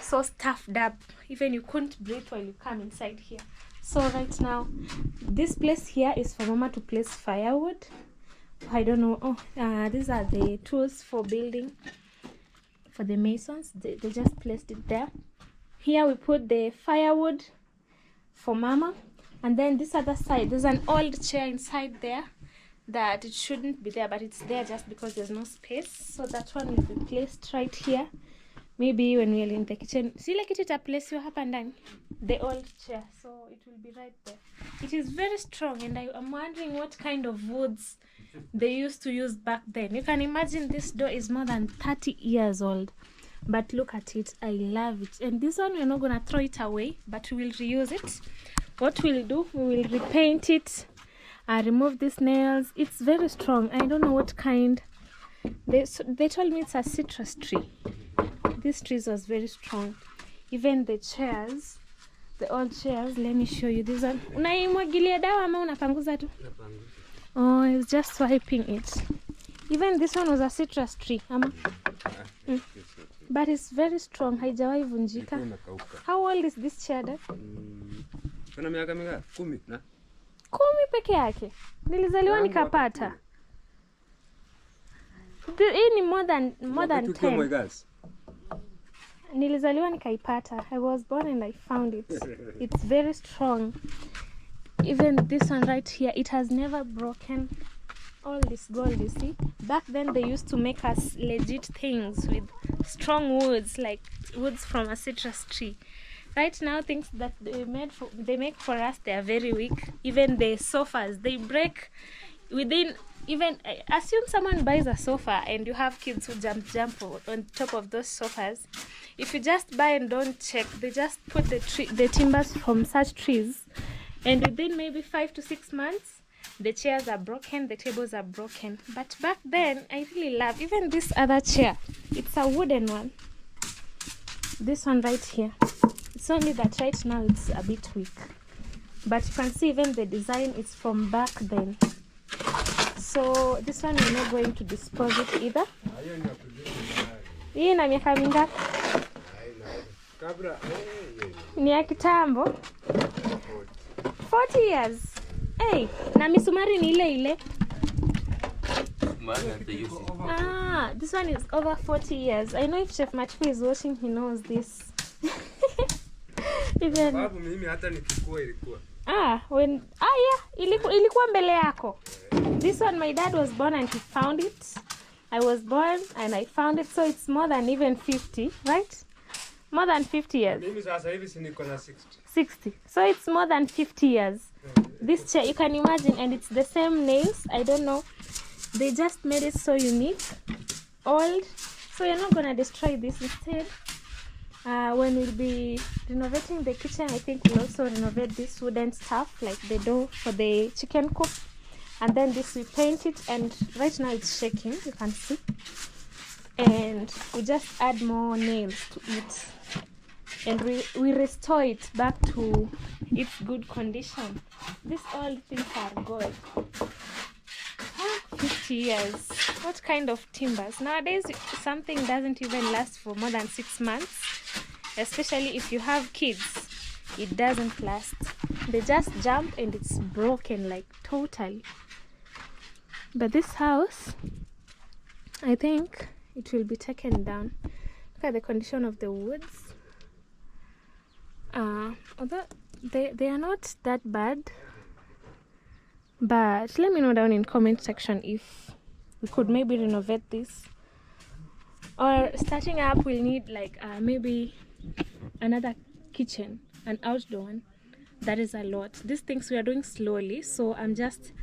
so stuffed up. Even you couldn't breathe while you come inside here. So right now, this place here is for Mama to place firewood. I don't know. These are the tools for building for the masons. They just placed it there. Here we put the firewood for Mama. And then this other side, there's an old chair inside there that it shouldn't be there, but it's there just because there's no space. So that one will be placed right here maybe when we're in the kitchen, sile kitu itaplaceiwa hapa ndani, the old chair, so it will be right there. It is very strong, and I'm wondering what kind of woods they used to use back then. You can imagine this door is more than 30 years old, but look at it. I love it. And this one, we're not gonna throw it away, but we will reuse it. What we'll do, we will repaint it, remove these nails. It's very strong. I don't know what kind. They told me it's a citrus tree. This tree was very strong. Even the chairs, the old chairs, let me show you this one. Unaimwagilia dawa ama unapanguza tu? Oh, I was just wiping it. Even this one was a citrus tree. But it's very strong. Haijawahi vunjika. How old is this chair, Dad? Kuna miaka mingapi? 10 na? 10 peke yake. Nilizaliwa nikapata. Hii ni more than 10. Nilizaliwa nikaipata. I was born and I found it. It's very strong. Even this one right here, it has never broken. All this gold, you see. Back then they used to make us legit things with strong woods, like woods from a citrus tree. Right now, things that they make for us, they are very weak. Even the sofas, they break within. Even assume someone buys a sofa and you have kids who jump on top of those sofas. If you just buy and don't check, they just put the timbers from such trees, and within maybe 5 to 6 months, the chairs are broken, the tables are broken. But back then, I really love even this other chair. It's a wooden one. This one right here. It's only that right now it's a bit weak. But you can see even the design is from back then. So this one we're not going to dispose it either. Hii na miaka mingapi? Ni ya kitambo. 40 years. Hey, na misumari ni ile ile. This one is over 40 years. I know if Chef Machiku is watching, he knows this. Even babu mimi hata nikikua ilikuwa. Ilikuwa mbele yako. This one my dad was born and he found it. I was born and I found it, so it's more than even 50, right? More than 50 years. Mimi sasa hivi si niko na 60. So it's more than 50 years. This chair, you can imagine, and it's the same nails. I don't know. They just made it so unique. Old. So you're not gonna destroy this. Instead, when we'll be renovating the kitchen, I think we'll also renovate this wooden stuff, like the door for the chicken coop. And then this we paint it, and right now it's shaking, you can see. And we just add more nails to it. And we restore it back to its good condition. These old things are gold. 50 years. What kind of timbers? Nowadays, something doesn't even last for more than 6 months. Especially if you have kids, it doesn't last. They just jump and it's broken, like totally. But this house, I think it will be taken down. Look at the condition of the woods. Although they are not that bad, but let me know down in comment section if we could maybe renovate this, or starting up we'll need like maybe another kitchen, an outdoor one. That is a lot. These things we are doing slowly, so I'm just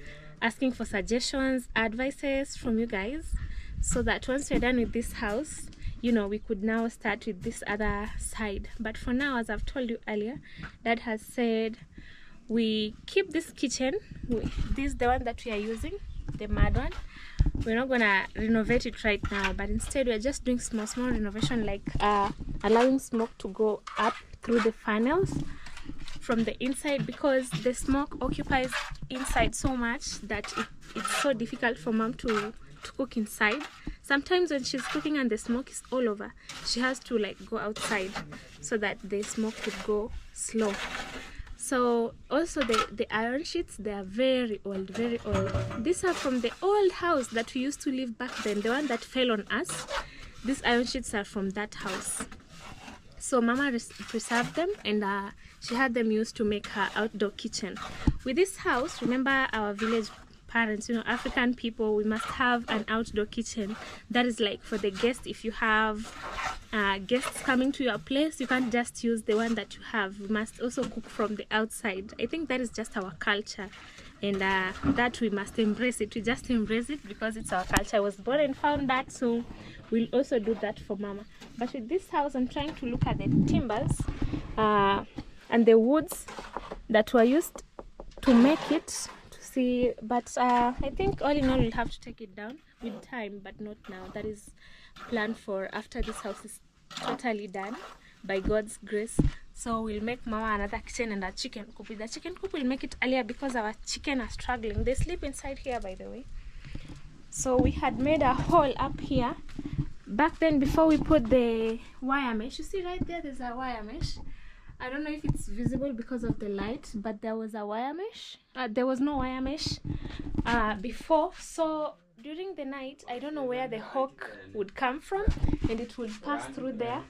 asking for suggestions, advices from you guys, so that once we're done with this house, you know, we could now start with this other side. But for now, as I've told you earlier, Dad has said we keep this kitchen. This is the one that we are using, the mud one. We're not gonna renovate it right now, but instead we're just doing small renovation, like allowing smoke to go up through the funnels from the inside, because the smoke occupies inside so much that it's so difficult for Mom to cook inside. Sometimes when she's cooking and the smoke is all over, she has to like go outside so that the smoke could go slow. So also the iron sheets, they are very old. These are from the old house that we used to live back then, the one that fell on us. These iron sheets are from that house. So Mama preserved them, and she had them used to make her outdoor kitchen. With this house, remember our village parents, you know, African people, we must have an outdoor kitchen. That is like for the guests. If you have guests coming to your place, you can't just use the one that you have. You must also cook from the outside. I think that is just our culture, and that we must embrace it. We just embrace it because it's our culture. I was born and found that, so we'll also do that for Mama. But with this house, I'm trying to look at the timbers and the woods that were used to make it, to see. But I think all in all, we'll have to take it down with time, but not now. That is planned for after this house is totally done by God's grace. So we'll make Mama another kitchen and a chicken coop. With the chicken coop, we'll make it earlier because our chicken are struggling. They sleep inside here, by the way. So we had made a hole up here back then before we put the wire mesh. You see right there, there's a wire mesh. I don't know if it's visible because of the light, but there was a wire mesh. There was no wire mesh before. So during the night, I don't know where the hawk would come from, and it would pass through there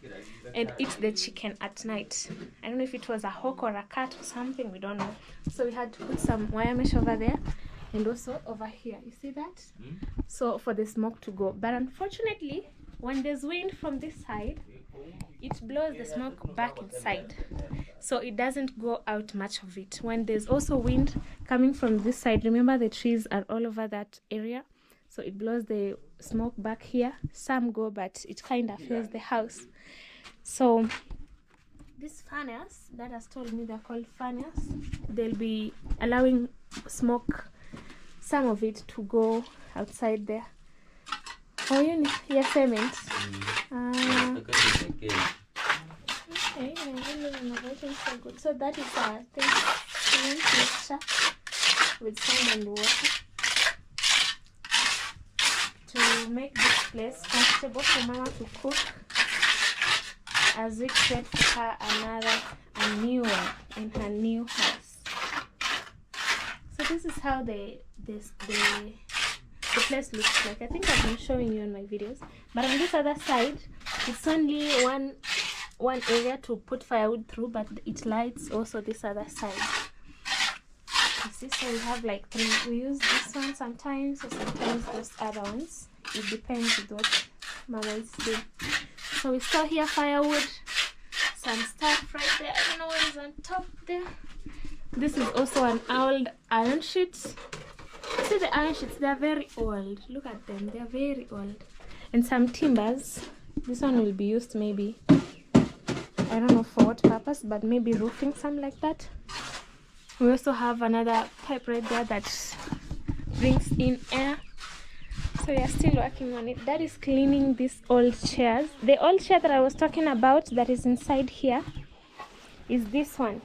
and eat the chicken at night. I don't know if it was a hawk or a cat or something, we don't know. So we had to put some wire mesh over there and also over here. You see that? So for the smoke to go. But unfortunately, when there's wind from this side, it blows the smoke back inside, so it doesn't go out much of it. When there's also wind coming from this side, remember the trees are all over that area, so it blows the smoke back here. Some go, but it kind of fills the house. So these furnace that has told me, they're called furnace, they'll be allowing smoke, some of it, to go outside there. Oh, yeah, cement. Okay, renovating so good. So that is a cement mixture with sand and water to make this place comfortable for Mama to cook, as we create for her a new one in her new house. So this is how the place looks like. I think I've been showing you on my videos, but on this other side, it's only one area to put firewood through, but it lights also this other side. You see, so we have like three. We use this one sometimes, or sometimes those other ones. It depends with what Mama is doing. So we store here firewood, some stuff right there. I don't know what is on top there. This is also an old iron sheet. See the iron sheets, they are very old. Look at them, they are very old. And some timbers. This one will be used maybe, I don't know for what purpose, but maybe roofing, something like that. We also have another pipe right there that brings in air. So we are still working on it. That is cleaning these old chairs. The old chair that I was talking about that is inside here is this one.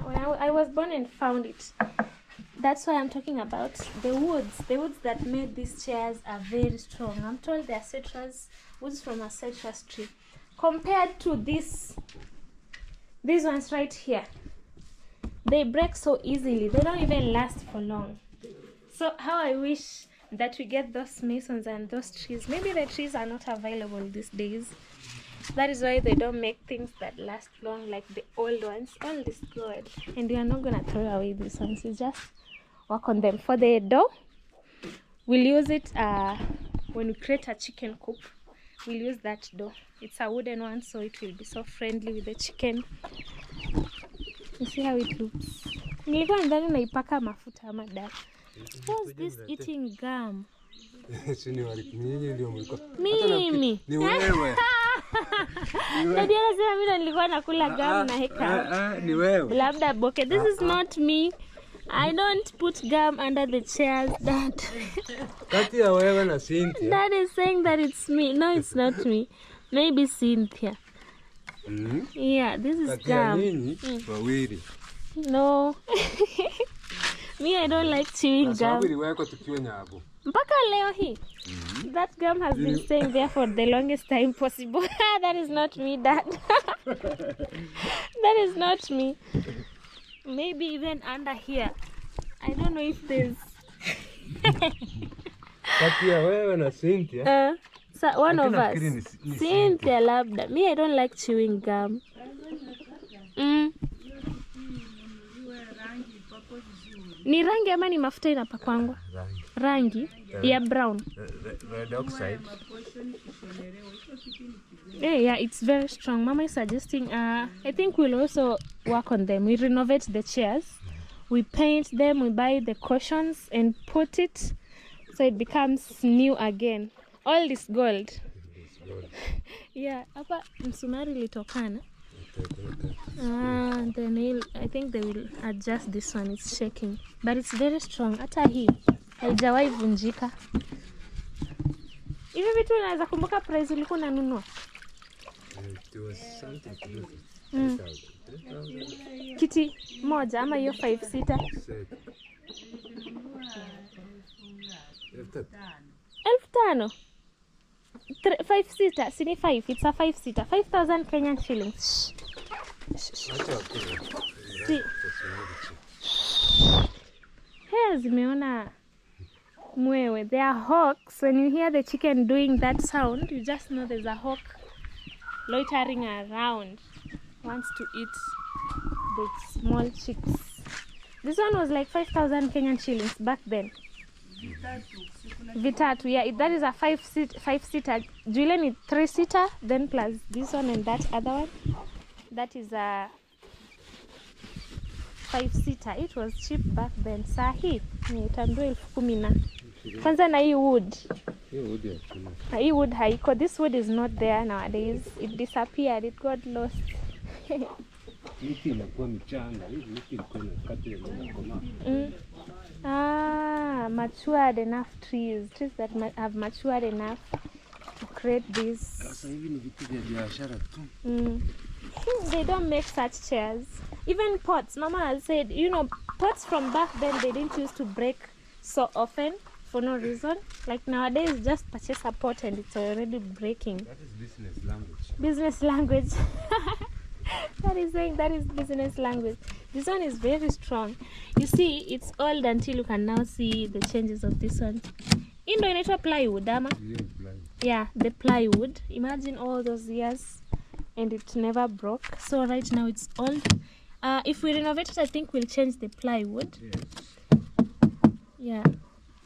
When I was born and found it. That's why I'm talking about the woods. The woods that made these chairs are very strong. I'm told they're citrus, woods from a citrus tree. Compared to these ones right here, they break so easily. They don't even last for long. So how I wish that we get those masons and those trees. Maybe the trees are not available these days. That is why they don't make things that last long like the old ones. All is good. And we are not going to throw away these ones. We just work on them. For the door, we'll use it when we create a chicken coop. We'll use that door. It's a wooden one, so it will be so friendly with the chicken. You see how it looks. Nilikuwa ndani naipaka mafuta ama dawa. What's this eating gum? Mimi. Ni wewe. Daddy anasema mimi nilikuwa nakula gum na heka. Ni wewe. Labda boke. This is not me. I don't put gum under the chairs, Dad. Kati ya wewe na Cynthia. Dad is saying that it's me. No, it's not me. Maybe Cynthia. Yeah, this is gum. Wawili. No. Me, I don't like chewing gum. Mpaka leo hii. That gum has been staying there for the longest time possible. That is not me, Dad. That is not me. Maybe even under here. I don't know if there's... Kati ya wewe na Cynthia. So one of us. Cynthia labda. Me, I don't like chewing gum. Ni rangi ama ni mafuta inapakwangwa? Rangi ya brown. Red oxide. Yeah, it's very strong. Mama is suggesting, I think we'll also work on them. We renovate the chairs, we paint them, we buy the cushions and put it so it becomes new again. All this gold. Yeah, hapa msumari litokana. Then I think they will adjust this one. It's shaking, but it's very strong. Hata hii haijawahi vunjika. Hivi vitu unaweza kumbuka price ulikuwa unanunua? It was something to do. Kiti moja ama hiyo 5 seater? 5,000. 5 seater, sini 5. It's a 5 seater. 5,000 Kenyan shillings. See. Here zimeona mwewe. There are hawks. When you hear the chicken doing that sound, you just know there's a hawk loitering around. Wants to eat the small chicks. This one was like 5,000 Kenyan shillings back then. Vitatu, yeah, that is a 5 seater. Julian is 3 seater, then plus this one and that other one. That is a 5 seater. It was cheap back then. Sahi ni utandua 10,000 kwanza na hii wood. Hii wood haiko. This wood is not there nowadays. It disappeared. It got lost. Miti inakuwa michanga. Hivi miti ilikuwa inakatwa inakoma. Matured enough trees that have matured enough to create this. Sasa hivi ni vitu vya biashara tu. They don't make such chairs. Even pots. Mama has said, you know, pots from back then they didn't used to break so often for no reason. Like nowadays, just purchase a pot and it's already breaking. That is business language. Business language. That is saying that is business language. This one is very strong. You see, it's old until you can now see the changes of this one. Indo inaitwa plywood, ama? Yeah, the plywood. Imagine all those years and it never broke. So right now it's old. If we renovate it, I think we'll change the plywood. Yes. Yeah.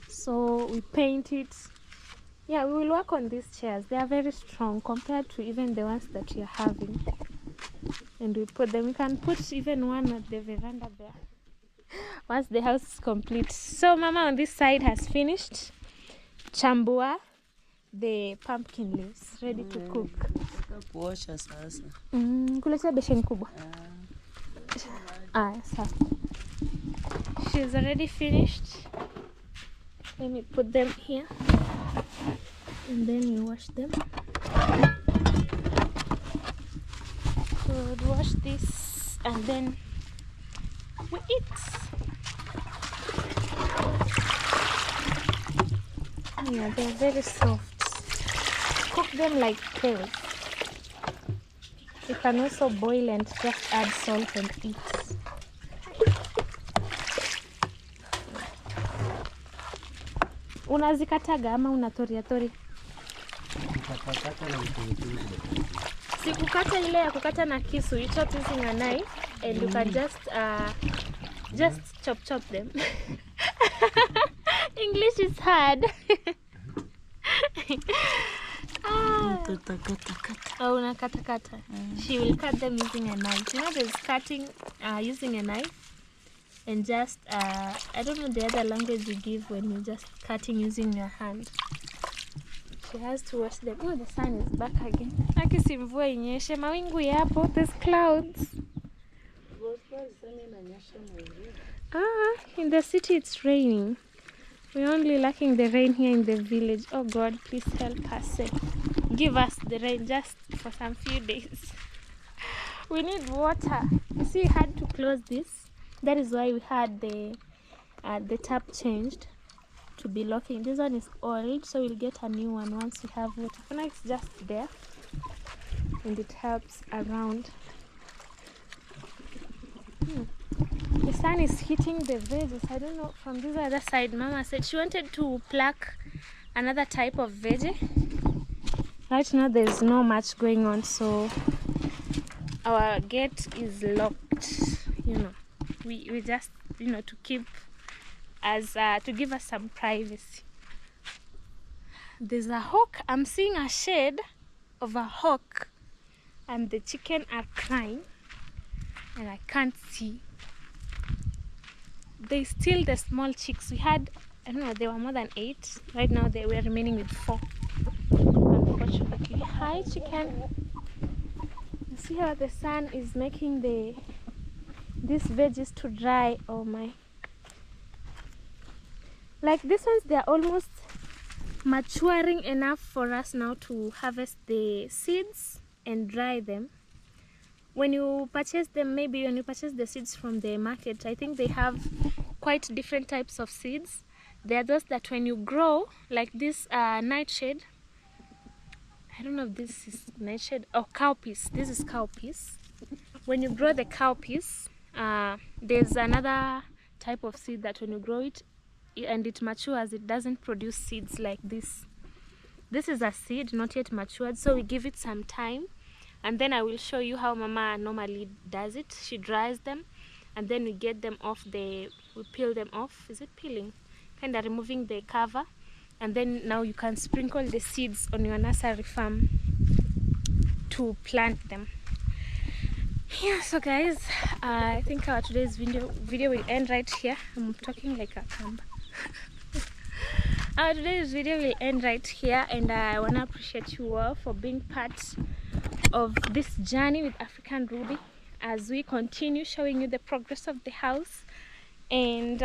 So we paint it. Yeah, we will work on these chairs. They are very strong compared to even the ones that we are having. And we put them. We can put even one at the veranda there once the house is complete. So Mama on this side has finished chambua the pumpkin leaves, ready to cook. Kuosha sasa. Kuleta besheni kubwa. Sasa. She's already finished. Let me put them here. And then you wash them. So we'll wash this and then we eat. Yeah, they're very soft. Cook them like kales. You can also boil and just add salt and eat. Unazikataga ama unatoria tori? Si kukata ile ya kukata na kisu. You chop using a knife and you can just chop them. English is hard. Unakata. She will cut them using a knife. You know there's cutting using a knife and just I don't know the other language you give when you're just cutting using your hand. She has to wash them. Oh, the sun is back again. Akisi mvua inyeshe, mawingu yapo, there's clouds. In the city it's raining. We're only lacking the rain here in the village. Oh God, please help us. Give us the rain just for some few days. We need water. You see, we had to close this. That is why we had the tap changed to be locking. This one is old, so we'll get a new one once we have water. For now, it's just there, and it helps around. The sun is hitting the veggies. I don't know, from this other side, Mama said she wanted to pluck another type of veggie. Right now there's no much going on, so our gate is locked. You know, we just, you know, to keep as to give us some privacy. There's a hawk. I'm seeing a shade of a hawk, and the chicken are crying, and I can't see. They still the small chicks. We had, I don't know, there were more than 8. Right now they were remaining with 4. Unfortunately. Hi chicken. You see how the sun is making these veggies to dry. Oh my. Like these ones, they're almost maturing enough for us now to harvest the seeds and dry them. When you purchase them, maybe when you purchase the seeds from the market, I think they have quite different types of seeds. There are those that when you grow, like this nightshade, I don't know if this is nightshade or cowpeas. This is cowpeas. When you grow the cowpeas, there's another type of seed that when you grow it and it matures, it doesn't produce seeds like this. This is a seed not yet matured, so we give it some time, and then I will show you how Mama normally does it. She dries them, and then we get them off we peel them off. Is it peeling? Kind of removing the cover, and then now you can sprinkle the seeds on your nursery farm to plant them. Yeah, so guys, I think our today's video will end right here. I'm talking like a camper. Our today's video will end right here, and I want to appreciate you all for being part of this journey with African Ruby as we continue showing you the progress of the house. And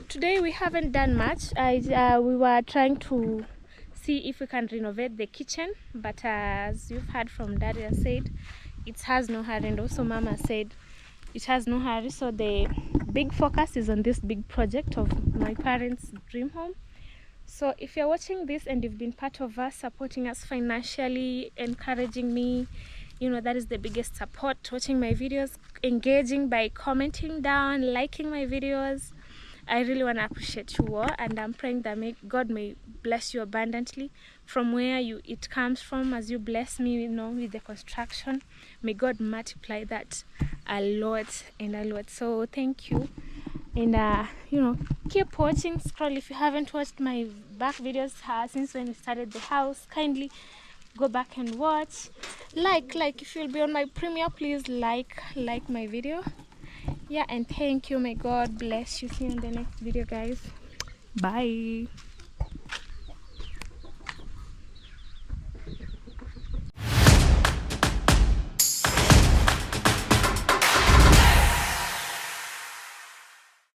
today we haven't done much. We were trying to see if we can renovate the kitchen, but as you've heard from Daddy, I said it has no hurry, and also Mama said it has no hurry. So the big focus is on this big project of my parents' dream home. So if you're watching this and you've been part of us, supporting us financially, encouraging me, you know, that is the biggest support. Watching my videos, engaging by commenting down, liking my videos, I really want to appreciate you all, and I'm praying that God may bless you abundantly from where it comes from. As you bless me, you know, with the construction, may God multiply that a lot and a lot. So thank you, and you know, keep watching. Scroll if you haven't watched my back videos since when we started the house. Kindly go back and watch. Like if you'll be on my premiere, please like my video. Yeah, and thank you. May God bless you. See you in the next video, guys. Bye.